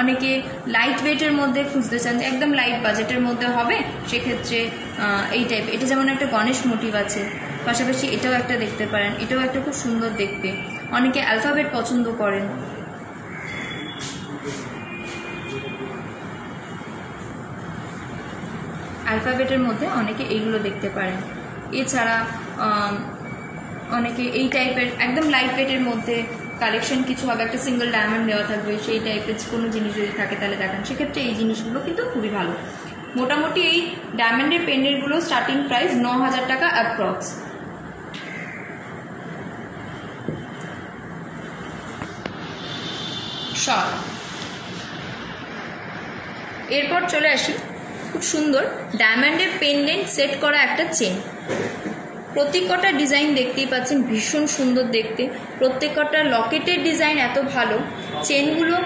অনেকে লাইট ওয়েটের মধ্যে খুঁজতে চান, যে একদম লাইট বাজেটের মধ্যে হবে, সেক্ষেত্রে এই টাইপ। এটা যেমন একটা গণেশ মোটিভ আছে, পাশাপাশি এটাও একটা দেখতে পারেন, এটাও একটা খুব সুন্দর দেখতে। অনেকে অ্যালফাবেট পছন্দ করেন, অ্যালফাবেটের মধ্যে অনেকে এইগুলো দেখতে পারেন। এছাড়া অনেকে এই টাইপের একদম লাইট ওয়েটের মধ্যে কালেকশন কিছু হবে, একটা সিঙ্গেল ডায়মন্ড দেওয়া থাকবে, সেই টাইপের কোনো জিনিস যদি থাকে তাহলে দেখান, সেক্ষেত্রে এই জিনিসগুলো কিন্তু খুবই ভালো। মোটামুটি এই ডায়মন্ডের পেন্ডেন্টগুলো স্টার্টিং প্রাইস 9,000 টাকা অ্যাপ্রক্স। এরপর চলে আসি খুব সুন্দর ডায়মন্ডের পেন্ডেন্ট সেট করা একটা চেন। প্রত্যেকটা ডিজাইন দেখতেই পাচ্ছেন, ভীষণ সুন্দর দেখতে। প্রত্যেকটা লকেটের ডিজাইন এত ভালো, চেনগুলো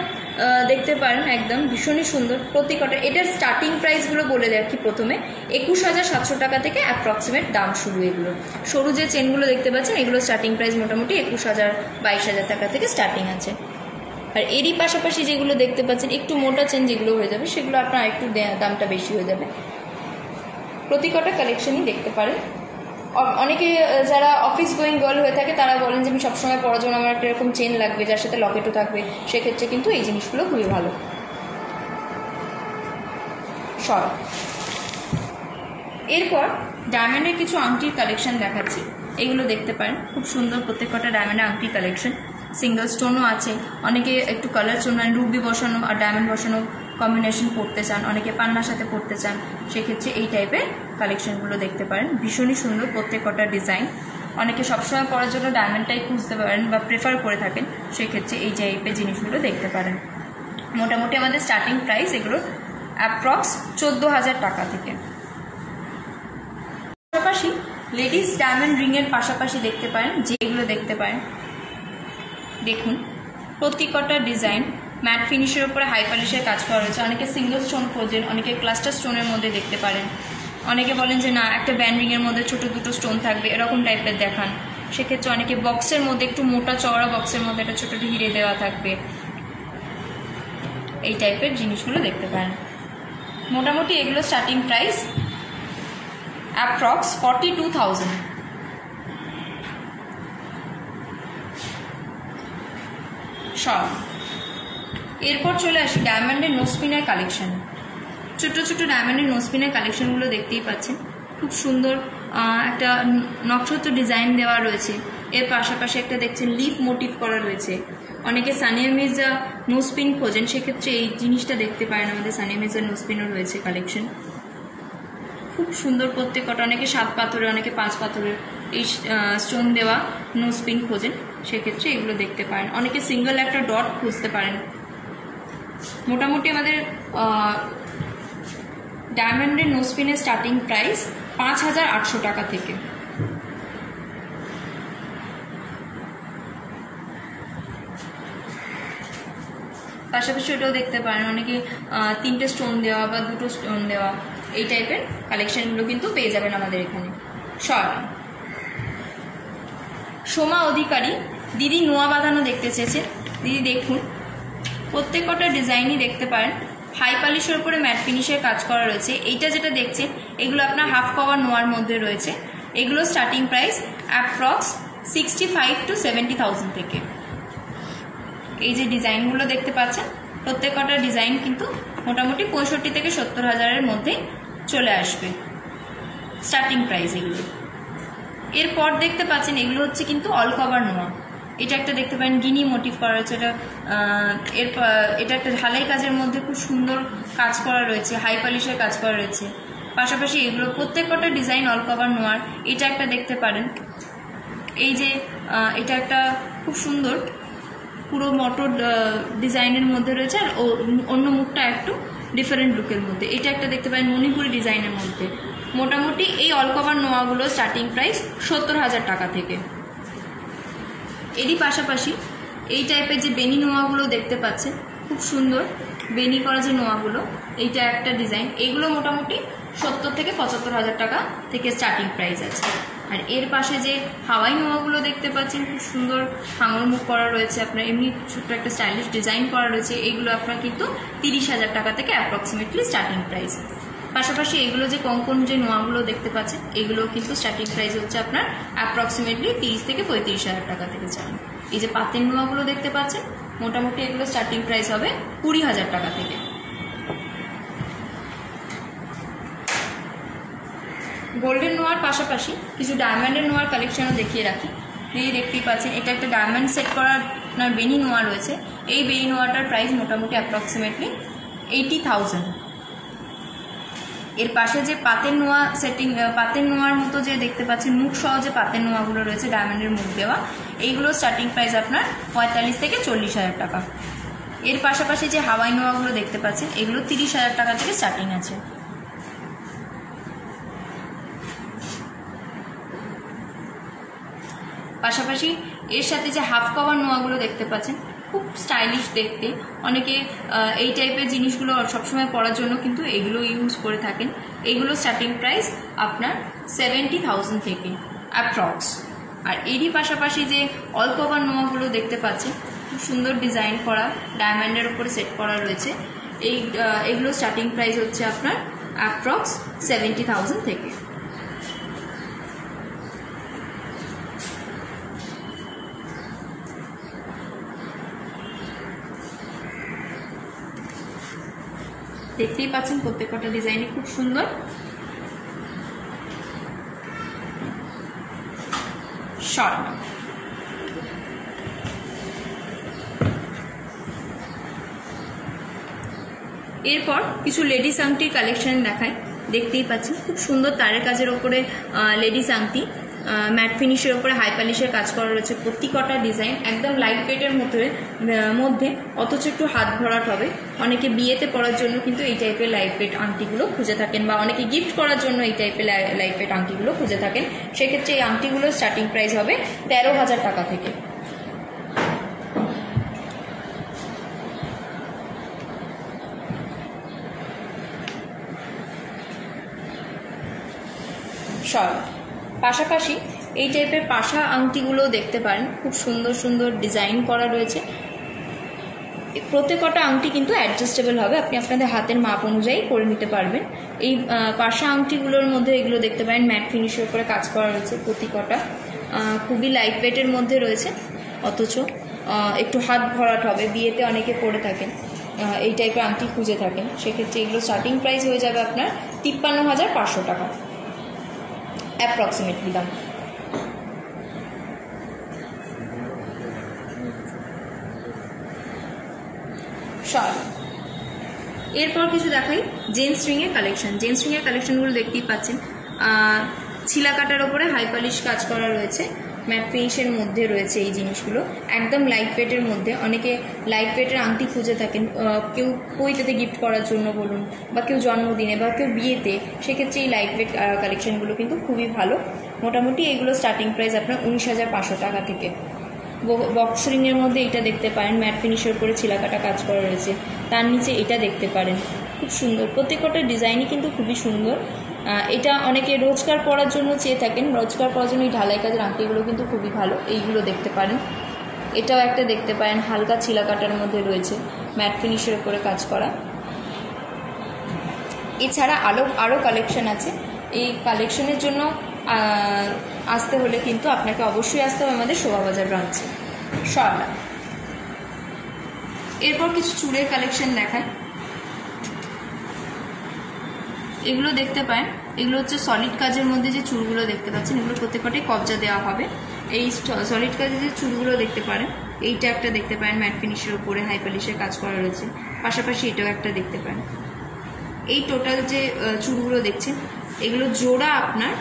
দেখতে পারেন একদম ভীষণই সুন্দর প্রত্যেকটা। এটার স্টার্টিং প্রাইসগুলো বলে রাখি প্রথমে, 21,700 টাকা থেকে অ্যাপ্রক্সিমেট দাম শুরু। এগুলো সরু যে চেনগুলো দেখতে পাচ্ছেন, এগুলো স্টার্টিং প্রাইস মোটামুটি 21,000 22,000 টাকা থেকে স্টার্টিং আছে। আর এরই পাশাপাশি যেগুলো দেখতে পাচ্ছেন একটু মোটা চেন যেগুলো হয়ে যাবে, সেগুলো আপনার একটু দামটা বেশি হয়ে যাবে। প্রত্যেকটা কালেকশনই দেখতে পারেন। অনেকে যারা অফিস গোয়িং গার্ল হয়ে থাকে, তারা বলেন যে আমি সবসময় পরার জন্য আমার একটা এরকম চেন লাগবে যার সাথে লকেটও থাকবে, সেক্ষেত্রে কিন্তু এই জিনিসগুলো খুবই ভালো। এরপর ডায়মন্ডের কিছু আংটির কালেকশন দেখাচ্ছি, এগুলো দেখতে পারেন, খুব সুন্দর প্রত্যেকটা ডায়মন্ডের আংটির কালেকশন। সিঙ্গেল স্টোনও আছে, অনেকে একটু কালার স্টোন মানে রুবি বসানো আর ডায়মন্ড বসানো কম্বিনেশন পরতে চান, অনেকে পান্নার সাথে পরতে চান, সেক্ষেত্রে এই টাইপের কালেকশনগুলো দেখতে পারেন। ভীষণই সুন্দর প্রত্যেকটা ডিজাইন। অনেকে সবসময় পরার জন্য ডায়মন্ডটাই খুঁজতে পারেন বা প্রেফার করে থাকেন, সেক্ষেত্রে এই টাইপের জিনিসগুলো দেখতে পারেন। মোটামুটি আমাদের স্টার্টিং প্রাইস এগুলো অ্যাপ্রক্স 14,000 টাকা থেকে। পাশাপাশি লেডিস ডায়মন্ড রিংয়ের পাশাপাশি দেখতে পারেন যেগুলো দেখতে পারেন, দেখুন প্রত্যেকটা ডিজাইন ম্যাট ফিনিশের উপরে হাই পলিশের কাজ করা রয়েছে। অনেকে সিঙ্গেল স্টোন খোঁজেন, অনেকে ক্লাস্টার স্টোনের মধ্যে দেখতে পারেন, অনেকে বলেন যে না একটা ব্যান্ড রিংয়ের মধ্যে ছোট দুটো স্টোন থাকবে এরকম টাইপের দেখান, সেক্ষেত্রে অনেকে বক্সের মধ্যে একটু মোটা চওড়া বক্সের মধ্যে একটা ছোট হিরে দেওয়া থাকবে, এই টাইপের জিনিসগুলো দেখতে পারেন। মোটামুটি এগুলো স্টার্টিং প্রাইস অ্যাপ্রক্স 42,000। এরপর চলে আসি ডায়মন্ডের নোসপিনের কালেকশন। ছোট ছোট ডায়মন্ডের নোসপিনের কালেকশনগুলো দেখতেই পাচ্ছেন, খুব সুন্দর একটা নক্ষত্র ডিজাইন দেওয়া রয়েছে। এর পাশাপাশি একটা দেখছেন লিফ মোটিভ করা রয়েছে। অনেকে সানিয়া মির্জা নোসপিন খোঁজেন, সেক্ষেত্রে এই জিনিসটা দেখতে পারেন, আমাদের সানিয়া মির্জা নোসপিনও রয়েছে কালেকশন, খুব সুন্দর প্রত্যেকটা। অনেকে 7 পাথরের, অনেকে 5 পাথরের এই স্টোন দেওয়া নোসপিন খোঁজেন, সেক্ষেত্রে এগুলো দেখতে পারেন। অনেকে সিঙ্গেল একটা ডট খুঁজতে পারেন। মোটামুটি আমাদের ডায়মন্ডের নোসপিনের স্টার্টিং প্রাইস 5,800 টাকা থেকে। পাশাপাশি ওটাও দেখতে পারেন, অনেকে 3টে স্টোন দেওয়া বা 2টো স্টোন দেওয়া, এই টাইপের কালেকশনগুলো কিন্তু পেয়ে যাবেন আমাদের এখানে। সোমা অধিকারী দিদি নোয়া বাঁধানো দেখতে চেয়েছে। দিদি দেখুন প্রত্যেকটা ডিজাইনই দেখতে পারেন, হাই পলিশের উপরে ম্যাট ফিনিশের কাজ করা রয়েছে। এইটা যেটা দেখছেন এগুলো আপনার হাফ কভার নোয়ার মধ্যে রয়েছে। এগুলো স্টার্টিং প্রাইস অ্যাপ্রক্স 65 to 70,000 থেকে। এই যে ডিজাইনগুলো দেখতে পাচ্ছেন প্রত্যেকটা ডিজাইন কিন্তু মোটামুটি 65 থেকে 70,000-এর মধ্যে চলে আসবে স্টার্টিং প্রাইস এগুলো। এরপর দেখতে পাচ্ছেন এগুলো হচ্ছে কিন্তু অল কভার নোয়া। এটা একটা দেখতে পারেন গিনি মোটিভ করা রয়েছে, এটা একটা ঢালাই কাজের মধ্যে খুব সুন্দর কাজ করা রয়েছে, হাই পলিশের কাজ করা রয়েছে। পাশাপাশি এগুলো প্রত্যেকটা ডিজাইন অল কভার নোয়ার। এটা একটা দেখতে পারেন, এই যে এটা একটা খুব সুন্দর পুরো মটর ডিজাইনের মধ্যে রয়েছে, আর অন্য মুখটা একটু ডিফারেন্ট লুকের মধ্যে। এটা একটা দেখতে পারেন মণিপুরি ডিজাইনের মধ্যে। মোটামুটি এই অল কভার নোয়াগুলো স্টার্টিং প্রাইস 70,000 টাকা থেকে। এরই পাশাপাশি এই টাইপের যে বেনি নোয়াগুলো দেখতে পাচ্ছেন, খুব সুন্দর বেনি করা যে নোয়াগুলো, এইটা একটা ডিজাইন। এইগুলো মোটামুটি 70 থেকে 75,000 টাকা থেকে স্টার্টিং প্রাইস আছে। আর এর পাশে যে হাওয়াই নোয়াগুলো দেখতে পাচ্ছেন, খুব সুন্দর হাঙর মুখ করা রয়েছে, আপনার এমনি ছোট্ট একটা স্টাইলিশ ডিজাইন করা রয়েছে। এইগুলো আপনার কিন্তু 30,000 টাকা থেকে অ্যাপ্রক্সিমেটলি স্টার্টিং প্রাইস। পাশাপাশি এগুলো যে কঙ্কন যে নোয়াগুলো দেখতে পাচ্ছেন, এগুলো কিন্তু স্টার্টিং প্রাইস হচ্ছে আপনার অ্যাপ্রক্সিমেটলি 30 থেকে 35,000 টাকা থেকে চান। এই যে পাতের নোয়াগুলো দেখতে পাচ্ছেন, মোটামুটি এগুলো স্টার্টিং প্রাইস হবে 20,000 টাকা থেকে। গোল্ডেন নোয়ার পাশাপাশি কিছু ডায়মন্ডের নোয়ার কালেকশনও দেখিয়ে রাখি। এই দেখতেই পাচ্ছেন এটা একটা ডায়মন্ড সেট করা আপনার বেনি নোয়া রয়েছে। এই বেনি নোয়াটার প্রাইস মোটামুটি অ্যাপ্রক্সিমেটলি 80,000। এর পাশে যে পাতের নোয়া সেটিং, পাতের নোয়ার মতো যে দেখতে পাচ্ছেন মুখ সহ যে পাতের নোয়াগুলো রয়েছে ডায়মন্ডের মুখ দেওয়া, এইগুলো স্টার্টিং প্রাইস আপনার 45 থেকে 40,000 টাকা। এর পাশাপাশি যে হাওয়াই নোয়াগুলো দেখতে পাচ্ছেন, এগুলো 30,000 টাকা থেকে স্টার্টিং আছে। পাশাপাশি এর সাথে যে হাফ কভার নোয়াগুলো দেখতে পাচ্ছেন, খুব স্টাইলিশ দেখতে। অনেকে এই টাইপের জিনিসগুলো সবসময় পরার জন্য কিন্তু এগুলো ইউজ করে থাকেন। এগুলো স্টার্টিং প্রাইস আপনার 70,000 থেকে অ্যাপ্রক্স। আর এরই পাশাপাশি যে অল কভার নোয়াগুলো দেখতে পাচ্ছেন, খুব সুন্দর ডিজাইন করা ডায়মন্ডের উপরে সেট করা রয়েছে। এইগুলো স্টার্টিং প্রাইস হচ্ছে আপনার অ্যাপ্রক্স 70,000 থেকে। দেখতেই পাচ্ছেন প্রত্যেকটা ডিজাইনই খুব সুন্দর। শর্ট এরপর কিছু লেডিস আংটির কালেকশন দেখাই। দেখতেই পাচ্ছেন খুব সুন্দর তারের কাজের ওপরে লেডিস আংটি, ম্যাট ফিনিশের ওপরে হাই পলিশের কাজ করা রয়েছে। প্রত্যেকটা ডিজাইন একদম লাইট ওয়েটের মধ্যে অথচ একটু হাত ভরাট হবে। অনেকে বিয়েতে পরার জন্য কিন্তু এই টাইপের লাইট ওয়েট আংটিগুলো খুঁজে থাকেন, বা অনেকে গিফট করার জন্য এই টাইপের লাইট ওয়েট আংটিগুলো খুঁজে থাকেন। সেক্ষেত্রে এই আংটিগুলোর স্টার্টিং প্রাইস হবে 13,000 টাকা থেকে। পাশাপাশি এই টাইপের পাশা আংটিগুলো দেখতে পারেন, খুব সুন্দর সুন্দর ডিজাইন করা রয়েছে। প্রত্যেকটা আংটি কিন্তু অ্যাডজাস্টেবল হবে, আপনি আপনাদের হাতের মাপ অনুযায়ী করে নিতে পারবেন। এই পাশা আংটিগুলোর মধ্যে এগুলো দেখতে পারেন ম্যাট ফিনিশের উপরে কাজ করা রয়েছে। প্রত্যেকটা খুবই লাইট ওয়েটের মধ্যে রয়েছে, অথচ একটু হাত ভরাট হবে। বিয়েতে অনেকে পরে থাকেন, এই টাইপের আংটি খুঁজে থাকেন, সেক্ষেত্রে এগুলো স্টার্টিং প্রাইস হয়ে যাবে আপনার 53,500 টাকা অ্যাপ্রক্সিমেটলি দাম। এরপর কিছু দেখাই জেন্টস রিংয়ের কালেকশন। জেন্টস রিংয়ের কালেকশনগুলো দেখতেই পাচ্ছেন, ছিলা কাটার ওপরে হাই পলিশ কাজ করা রয়েছে, ম্যাট ফিনিশের মধ্যে রয়েছে এই জিনিসগুলো, একদম লাইট ওয়েটের মধ্যে। অনেকে লাইট ওয়েটের আংটি খুঁজে থাকেন, কেউ পৈতেতে গিফট করার জন্য বলুন, বা কেউ জন্মদিনে, বা কেউ বিয়েতে, সেক্ষেত্রে এই লাইট ওয়েট কালেকশনগুলো কিন্তু খুবই ভালো। মোটামুটি এইগুলো স্টার্টিং প্রাইস আপনার 19,500 টাকা থেকে। বক্স রিংয়ের মধ্যে এটা দেখতে পারেন, ম্যাট ফিনিশের উপরে ছিলাকাটা কাজ করা রয়েছে, তার নিচে এটা দেখতে পারেন, খুব সুন্দর। প্রত্যেকটা ডিজাইনই কিন্তু খুবই সুন্দর। এটা অনেকে রোজকার পরার জন্য চেয়ে থাকেন, রোজকার পরার জন্য এই ঢালাই কাজের আংটিগুলো কিন্তু খুবই ভালো। এইগুলো দেখতে পারেন, এটাও একটা দেখতে পারেন, হালকা ছিলাকাটার মধ্যে রয়েছে, ম্যাট ফিনিশের উপরে কাজ করা। এছাড়া আরও কালেকশন আছে। এই কালেকশনের জন্য আসতে হলে কিন্তু আপনাকে অবশ্যই আসতে হবে আমাদের শোভাবাজার ব্রাঞ্চে, সরলা। এরপর কিছু চুড়ের কালেকশন দেখায়। এগুলো দেখতে পারেন, এগুলো হচ্ছে সলিড কাজের মধ্যে যে চুড়গুলো দেখতে পাচ্ছেন, এগুলো প্রত্যেকটাই কবজা দেওয়া হবে। এই সলিড কাজের যে চুড়গুলো দেখতে পারেন, এইটা একটা দেখতে পারেন, ম্যাট ফিনিশের উপরে হাই পলিশের কাজ করা রয়েছে। পাশাপাশি এটাও একটা দেখতে পারেন। এই টোটাল যে চুড়গুলো দেখছেন, এগুলো জোড়া আপনার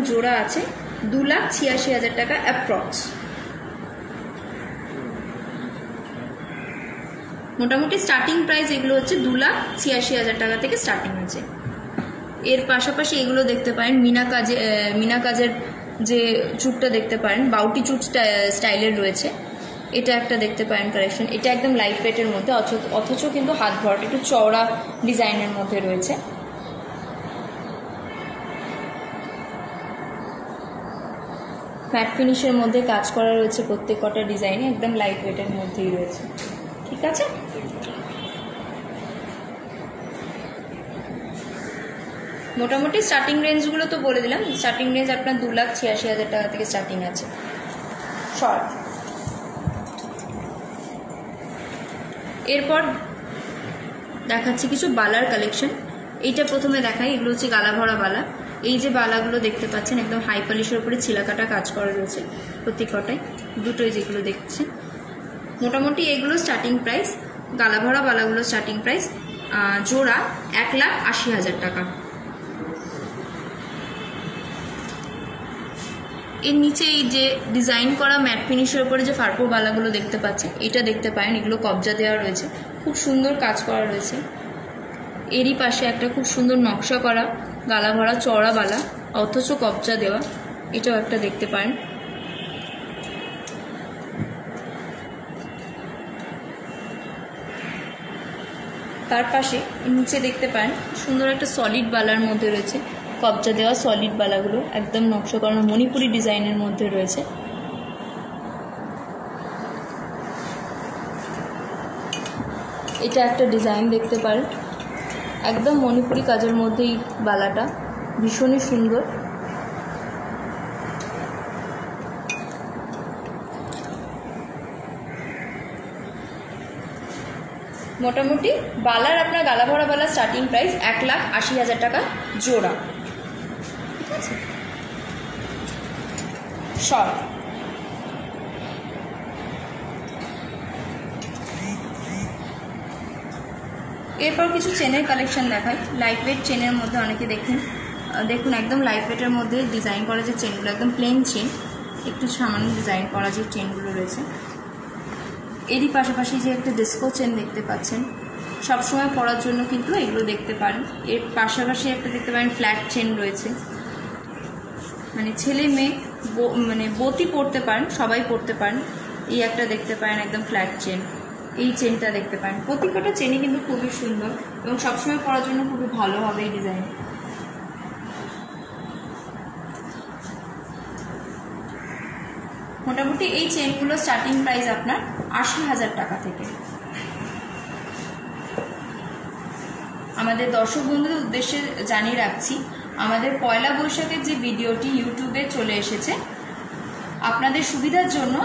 জোড়া আছে 2,86,000 টাকা অ্যাপ্রক্স। মোটামুটি স্টার্টিং প্রাইস এগুলো হচ্ছে 2,86,000 টাকা থেকে স্টার্টিং আছে। এর পাশাপাশি এগুলো দেখতে পারেন মিনা কাজের যে চুটটা দেখতে পারেন, বাউটি চুট স্টাইলের রয়েছে। এটা একটা দেখতে পারেন কালেকশন, এটা একদম লাইট ওয়েটের মধ্যে, অথচ কিন্তু হাত ভরাট, একটু চওড়া ডিজাইনের মধ্যে রয়েছে। ম্যাট ফিনিশের মধ্যে কাজ করা রয়েছে, প্রত্যেকটা ডিজাইনে একদম লাইট ওয়েটের মধ্যেই রয়েছে। ঠিক আছে, মোটামুটি স্টার্টিং রেঞ্জগুলো তো বলে দিলাম। স্টার্টিং রেঞ্জ আপনার 2,86,000 টাকা থেকে স্টার্টিং আছে। শর্ট। এরপর দেখাচ্ছি কিছু বালার কালেকশন। এইটা প্রথমে দেখাই, এগুলো হচ্ছে গালা ভরা বালা। এই যে বালাগুলো দেখতে পাচ্ছেন, একদম হাই পলিশের উপরে ছিলাকাটা কাজ করা রয়েছে প্রত্যেকটাই, দুটোই যেগুলো দেখছেন। মোটামুটি এগুলো স্টার্টিং প্রাইস, গালা ভরা বালাগুলো স্টার্টিং প্রাইস জোড়া 1,80,000 টাকা। এর নিচে এই যে ডিজাইন করা ম্যাট ফিনিশের উপরে যে ফারপো বালাগুলো দেখতে পাচ্ছেন, এটা দেখতে পারেন, এগুলো কবজা দেওয়া রয়েছে, খুব সুন্দর কাজ করা রয়েছে। এরই পাশে একটা খুব সুন্দর নকশা করা গালা ভরা চওড়া বালা, অথচ কবজা দেওয়া, এটাও একটা দেখতে পারেন। তার পাশে নিচে দেখতে পারেন সুন্দর একটা সলিড বালার মধ্যে রয়েছে, কবজা দেওয়া সলিড বালাগুলো একদম নকশা করানো মণিপুরি ডিজাইনের মধ্যে রয়েছে। এটা একটা ডিজাইন দেখতে পারেন, একদম মণিপুরি কাজের মধ্যে এই বালাটা ভীষণই সুন্দর। মোটামুটি বালার আপনার গালা ভরা বালার স্টার্টিং প্রাইস 1,80,000 টাকা জোড়া। ঠিক আছে, শর্ট। এরপর কিছু চেনের কালেকশন দেখাই। লাইট ওয়েট চেনের মধ্যে অনেকে দেখুন একদম লাইট ওয়েটের মধ্যে ডিজাইন করা যে চেনগুলো, একদম প্লেন চেন, একটু সামান্য ডিজাইন করা যে চেনগুলো রয়েছে। এরই পাশাপাশি যে একটা ডিস্কো চেন দেখতে পাচ্ছেন, সবসময় পরার জন্য কিন্তু এগুলো দেখতে পারেন। এর পাশাপাশি একটা দেখতে পারেন ফ্ল্যাট চেন রয়েছে, মানে ছেলে মেয়ে মানে বতি পরতে পারেন, সবাই পরতে পারেন। এই একটা দেখতে পারেন একদম ফ্ল্যাট চেন, এই চেনটা দেখতে পারেন। প্রত্যেকটা চেনই কিন্তু খুবই সুন্দর এবং সবসময় পরার জন্য খুবই ভালো হবে এই ডিজাইন। মোটামুটি এই চেনগুলো স্টার্টিং প্রাইস আপনার ৮০,০০০ টাকা থেকে। আমাদের দর্শক বন্ধুদের উদ্দেশ্যে জানিয়ে রাখছি, আমাদের পয়লা বৈশাখের যে ভিডিওটি ইউটিউবে চলে এসেছে, আপনাদের সুবিধার জন্য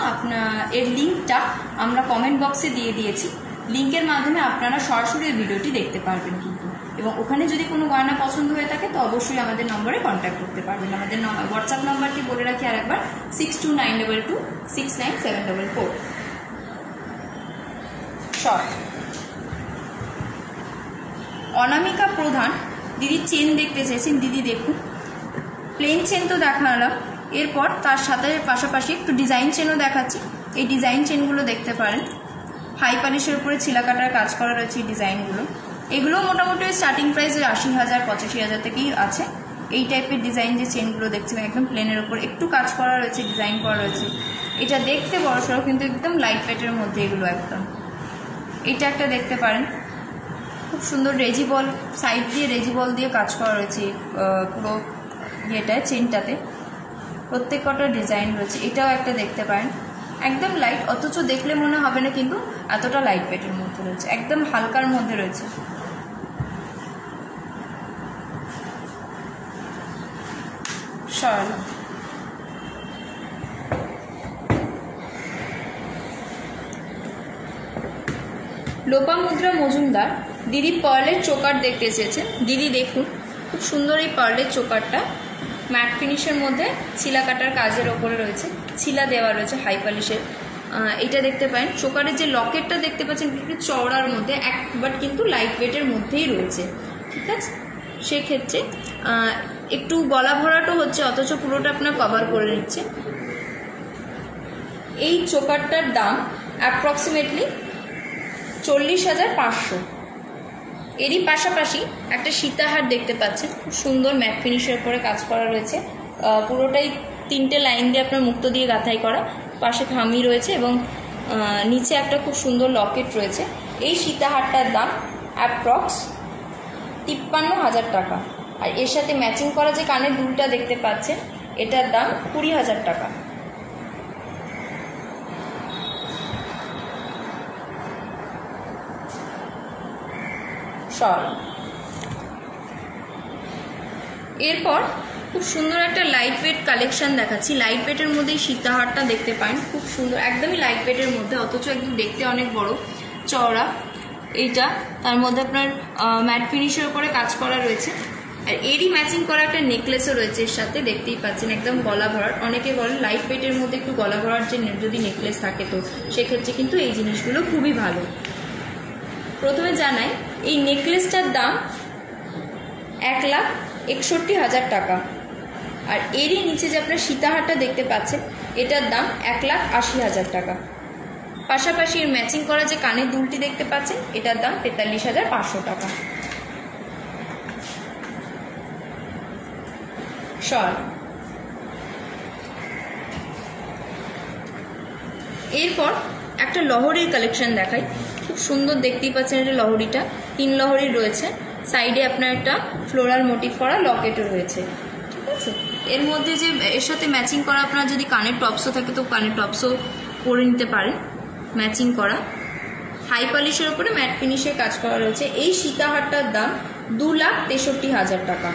এর লিঙ্কটা আমরা কমেন্ট বক্সে দিয়ে দিয়েছি। লিঙ্কের মাধ্যমে আপনারা সরাসরি এই ভিডিওটি দেখতে পারবেন কিন্তু, এবং ওখানে যদি কোনো গয়না পছন্দ হয়ে থাকে তো অবশ্যই আমাদের নম্বরে কন্ট্যাক্ট করতে পারবেন। আমাদের হোয়াটসঅ্যাপ নাম্বারটি বলে রাখি আরেকবার, 6292269744। শর্ট। অনামিকা প্রধান দিদি চেন দেখতে চেয়েছেন। দিদি দেখুন, প্লেন চেন তো দেখালাম, এরপর তার সাথে পাশাপাশি একটু ডিজাইন চেনও দেখাচ্ছি। এই ডিজাইন চেনগুলো দেখতে পারেন, হাই পালিশের উপরে ছিলা কাটার কাজ করা রয়েছে এই ডিজাইনগুলো। এগুলো মোটামুটি স্টার্টিং প্রাইস ৮০,০০০ ৮৫,০০০ থেকেই আছে। এই টাইপের ডিজাইন যে চেনগুলো দেখছেন একদম প্লেনের উপর একটু কাজ করা রয়েছে, ডিজাইন করা রয়েছে। এটা দেখতে বড়সড় কিন্তু একদম লাইট ওয়েটের মধ্যে এগুলো একদম। এটা একটা দেখতে পারেন, খুব সুন্দর রেজিবল, সাইড দিয়ে রেজিবল দিয়ে কাজ করা রয়েছে পুরো ইয়েটায়, চেনটাতে প্রত্যেক কটা ডিজাইন রয়েছে। এটাও একটা দেখতে পারেন, একদম লাইট, অথচ দেখলে মনে হবে না কিন্তু এতটা লাইট ওয়েটের মধ্যে রয়েছে, একদম হালকার মধ্যে রয়েছে। সরলা। লোপামুদ্রা মজুমদার দিদি পার্লের চোকার দেখতে চেয়েছেন। দিদি দেখুন, খুব সুন্দর এই পার্লের চোকারটা, ম্যাট ফিনিশের মধ্যে ছিলা কাটার কাজের ওপরে রয়েছে, ছিলা দেওয়া রয়েছে হাই পলিশের। এটা দেখতে পারেন, চোকারের যে লকেটটা দেখতে পাচ্ছেন একটু চওড়ার মধ্যে, বাট কিন্তু লাইট ওয়েটের মধ্যেই রয়েছে, ঠিক আছে। সেক্ষেত্রে একটু গলা ভরাটও হচ্ছে, অথচ পুরোটা আপনার কভার করে নিচ্ছে। এই চোকারটার দাম অ্যাপ্রক্সিমেটলি 40,৫০০। এরই পাশাপাশি একটা সীতাহার দেখতে পাচ্ছেন, খুব সুন্দর ম্যাট ফিনিশের উপরে কাজ করা রয়েছে, পুরোটাই 3টে লাইন দিয়ে আপনার মুক্ত দিয়ে গাঁথাই করা, পাশে খামি রয়েছে এবং নিচে একটা খুব সুন্দর লকেট রয়েছে। এই সীতাহারটার দাম অ্যাপ্রক্স ৫৩,০০০ টাকা। আর এর সাথে ম্যাচিং করা যে কানের দুলটা দেখতে পাচ্ছেন, এটার দাম ২০,০০০ টাকা। এরপর খুব সুন্দর একটা লাইট ওয়েট কালেকশন দেখাচ্ছি। লাইট ওয়েটের মধ্যে এই সীতাহারটা দেখতে পারেন, খুব সুন্দর, একদমই লাইট ওয়েটের মধ্যে, অথচ একদম দেখতে অনেক বড় চওড়া। এইটা তার মধ্যে আপনার ম্যাট ফিনিশের উপরে কাজ করা রয়েছে, আর এরই ম্যাচিং করা একটা নেকলেসও রয়েছে এর সাথে, দেখতেই পাচ্ছেন একদম গলা ভরাট। অনেকে বলেন লাইট ওয়েটের মধ্যে একটু গলা ভরাট যে যদি নেকলেস থাকে তো সেক্ষেত্রে কিন্তু এই জিনিসগুলো খুবই ভালো। প্রথমে জানাই, এই নেকলেসটার দাম ১,৬১,০০০ টাকা। আর এরই নিচে যে আপনার সীতাহারটা দেখতে পাচ্ছেন, এটার দাম ১,৮০,০০০ টাকা। পাশাপাশি এর ম্যাচিং করা যে কানের দুলটি দেখতে পাচ্ছেন, এটার দাম ৪৩,৫০০ টাকা। এরপর একটা লহরির কালেকশন দেখাই, খুব সুন্দর, দেখতেই পাচ্ছেন এটা লহরিটা 3 লহরির রয়েছে, সাইডে আপনার একটা ফ্লোরাল মোটিভ করা লকেটও রয়েছে, ঠিক আছে। এর মধ্যে যে এর সাথে ম্যাচিং করা আপনার যদি কানের টপসও থাকে তো কানের টপসও পরে নিতে পারেন, ম্যাচিং করা হাই পলিশের উপরে ম্যাট ফিনিশের কাজ করা রয়েছে। এই সীতাহারটার দাম ২,৬৩,০০০ টাকা।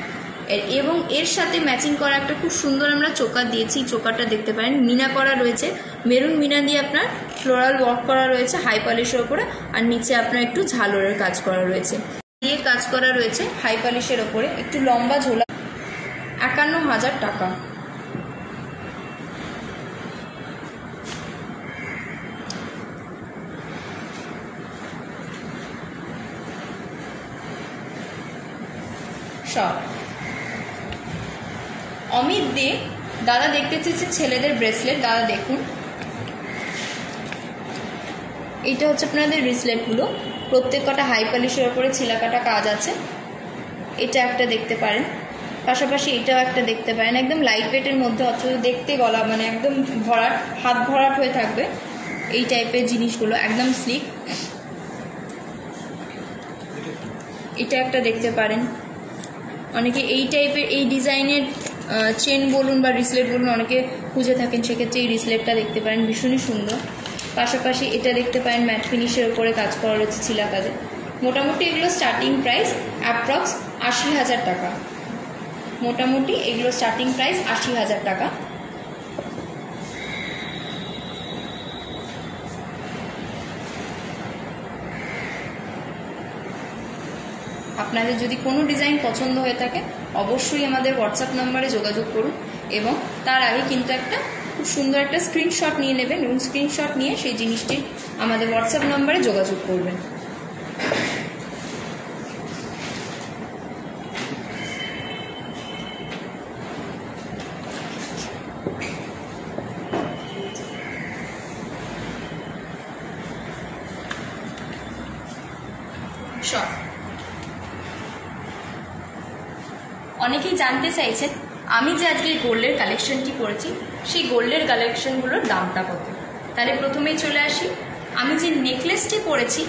এবং এর সাথে ম্যাচিং করা একটা খুব সুন্দর আমরা চোকার দিয়েছি, চোকারটা দেখতে পারেন, মিনা করা রয়েছে, মেরুন মিনা দিয়ে আপনার ফ্লোরাল ওয়ার্ক করা রয়েছে হাই পলিশের ওপরে, আর নিচে আপনার একটু ঝালরের কাজ করা রয়েছে, দিয়ে কাজ করা রয়েছে হাই পলিশের ওপরে, একটু লম্বা ঝোলা, ৫১,০০০ টাকা। শর্ট। অমিত দে দাদা দেখতে চেয়েছে ছেলেদের ব্রেসলেট। দাদা দেখুন, এইটা হচ্ছে আপনাদের ব্রেসলেটগুলো, প্রত্যেক কটা হাই পলিশের ওপরে ছিলাকাটা কাজ আছে। এটা একটা দেখতে পারেন, পাশাপাশি এটাও একটা দেখতে পারেন, একদম লাইট ওয়েটের মধ্যে, অথচ দেখতে গলা মানে একদম ভরাট, হাত ভরাট হয়ে থাকবে এই টাইপের জিনিসগুলো, একদম স্লিক। এটা একটা দেখতে পারেন। অনেকে এই টাইপের এই ডিজাইনের চেন বলুন বা রিসলেট বলুন অনেকে খুঁজে থাকেন, সেক্ষেত্রে এই রিসলেটটা দেখতে পারেন, ভীষণই সুন্দর। পাশাপাশি এটা দেখতে পারেন, ম্যাট ফিনিশের ওপরে কাজ করা রয়েছে ছিলা কাজে। মোটামুটি এগুলো স্টার্টিং প্রাইস অ্যাপ্রক্স 80,000 টাকা। মোটামুটি এগুলো স্টার্টিং প্রাইস 80,000 টাকা। আপনাদের যদি কোনো ডিজাইন পছন্দ হয়ে থাকে অবশ্যই আমাদের হোয়াটসঅ্যাপ নাম্বারে যোগাযোগ করুন, এবং তার আগে কিন্তু একটা খুব সুন্দর একটা স্ক্রিনশট নিয়ে নেবেন, এবং স্ক্রিনশট নিয়ে সেই জিনিসটি আমাদের হোয়াটসঅ্যাপ নাম্বারে যোগাযোগ করবেন। অনেকেই জানতে চাইছেন আমি যে আজকে গোল্ডের কালেকশনটি করেছি সেই গোল্ডের কালেকশনগুলোর দামটা কত। তাহলে প্রথমেই চলে আসি, আমি যে নেকলেসটি পরেছি,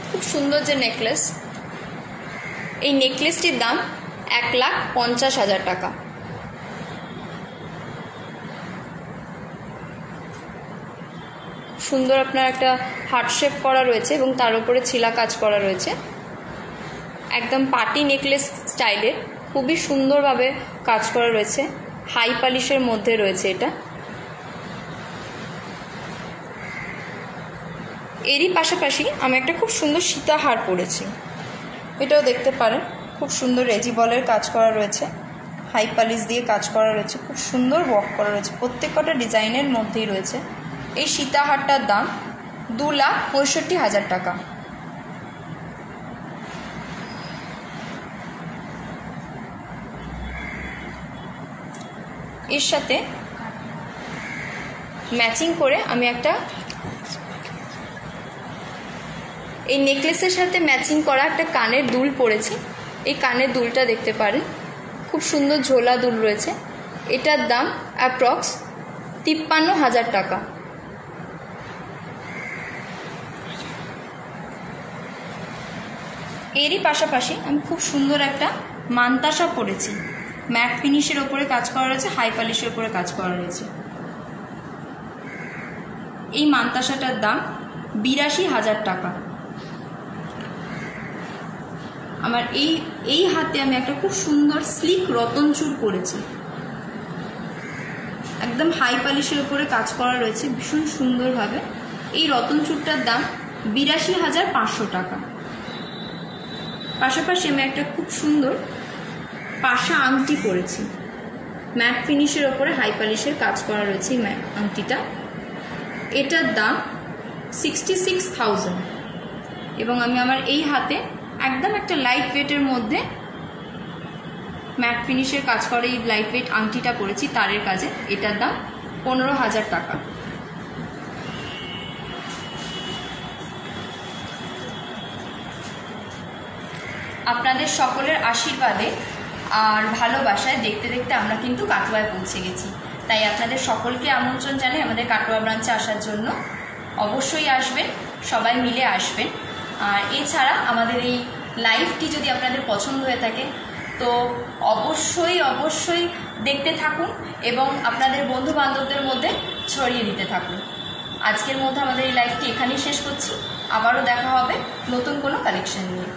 খুব সুন্দর যে নেকলেস, এই নেকলেসটির দাম 1,50,000 টাকা। সুন্দর আপনার একটা হার্ট শেপ করা রয়েছে এবং তার উপরে ছিলা কাজ করা রয়েছে, একদম পার্টি নেকলেস স্টাইলের, খুবই সুন্দরভাবে কাজ করা রয়েছে, হাই পলিশের মধ্যে রয়েছে এটা। এরই পাশাপাশি আমি একটা খুব সুন্দর সীতাহার পরেছি, এটাও দেখতে পারেন, খুব সুন্দর রেজিবলের কাজ করা রয়েছে, হাই পলিশ দিয়ে কাজ করা রয়েছে, খুব সুন্দর ওয়ার্ক করা রয়েছে, প্রত্যেক কটা ডিজাইনের মধ্যেই রয়েছে। এই সীতাহারটার দাম 2,65,000 টাকা। এর সাথে ম্যাচিং করে আমি একটা এই নেকলেসের সাথে ম্যাচিং করা একটা কানের দুল পরেছি। এই কানের দুলটা দেখতে পারেন, খুব সুন্দর ঝোলা দুল রয়েছে, এটার দাম অ্যাপ্রক্স 53,000 টাকা। এরই পাশাপাশি আমি খুব সুন্দর একটা মান্তাসা পরেছি, ম্যাট ফিনিশের ওপরে কাজ করা রয়েছে, হাই পলিশের ওপরে কাজ করা রয়েছে। এই মান্তাসাটার দাম 82,000 টাকা। আমার এই হাতে আমি একটা খুব সুন্দর স্লিক রতন চূড় পরেছি, একদম হাই পলিশের ওপরে কাজ করা রয়েছে ভীষণ সুন্দরভাবে। এই রতন চূড়টার দাম 82,500 টাকা। পাশাপাশি আমি একটা খুব সুন্দর পাশা আংটি পরেছি, ম্যাট ফিনিশের ওপরে হাই পলিশের কাজ করা রয়েছে এই আংটিটা, এটার দাম 66,000। এবং আমি আমার এই হাতে একদম একটা লাইট ওয়েটের মধ্যে ম্যাট ফিনিশের কাজ করে এই লাইট ওয়েট আংটিটা পরেছি তারের কাজে, এটার দাম 15,000 টাকা। আপনাদের সকলের আশীর্বাদে আর ভালোবাসায় দেখতে দেখতে আমরা কিন্তু কাটোয়ায় পৌঁছে গেছি, তাই আপনাদের সকলকে আমন্ত্রণ জানাই আমাদের কাটোয়া ব্রাঞ্চে আসার জন্য। অবশ্যই আসবেন, সবাই মিলে আসবেন। আর এছাড়া আমাদের এই লাইভটি যদি আপনাদের পছন্দ হয়ে থাকে তো অবশ্যই দেখতে থাকুন এবং আপনাদের বন্ধু বান্ধবদের মধ্যে ছড়িয়ে দিতে থাকুন। আজকের মধ্যে আমাদের এই লাইভটি এখানেই শেষ করছি, আবারও দেখা হবে নতুন কোনো কালেকশন নিয়ে।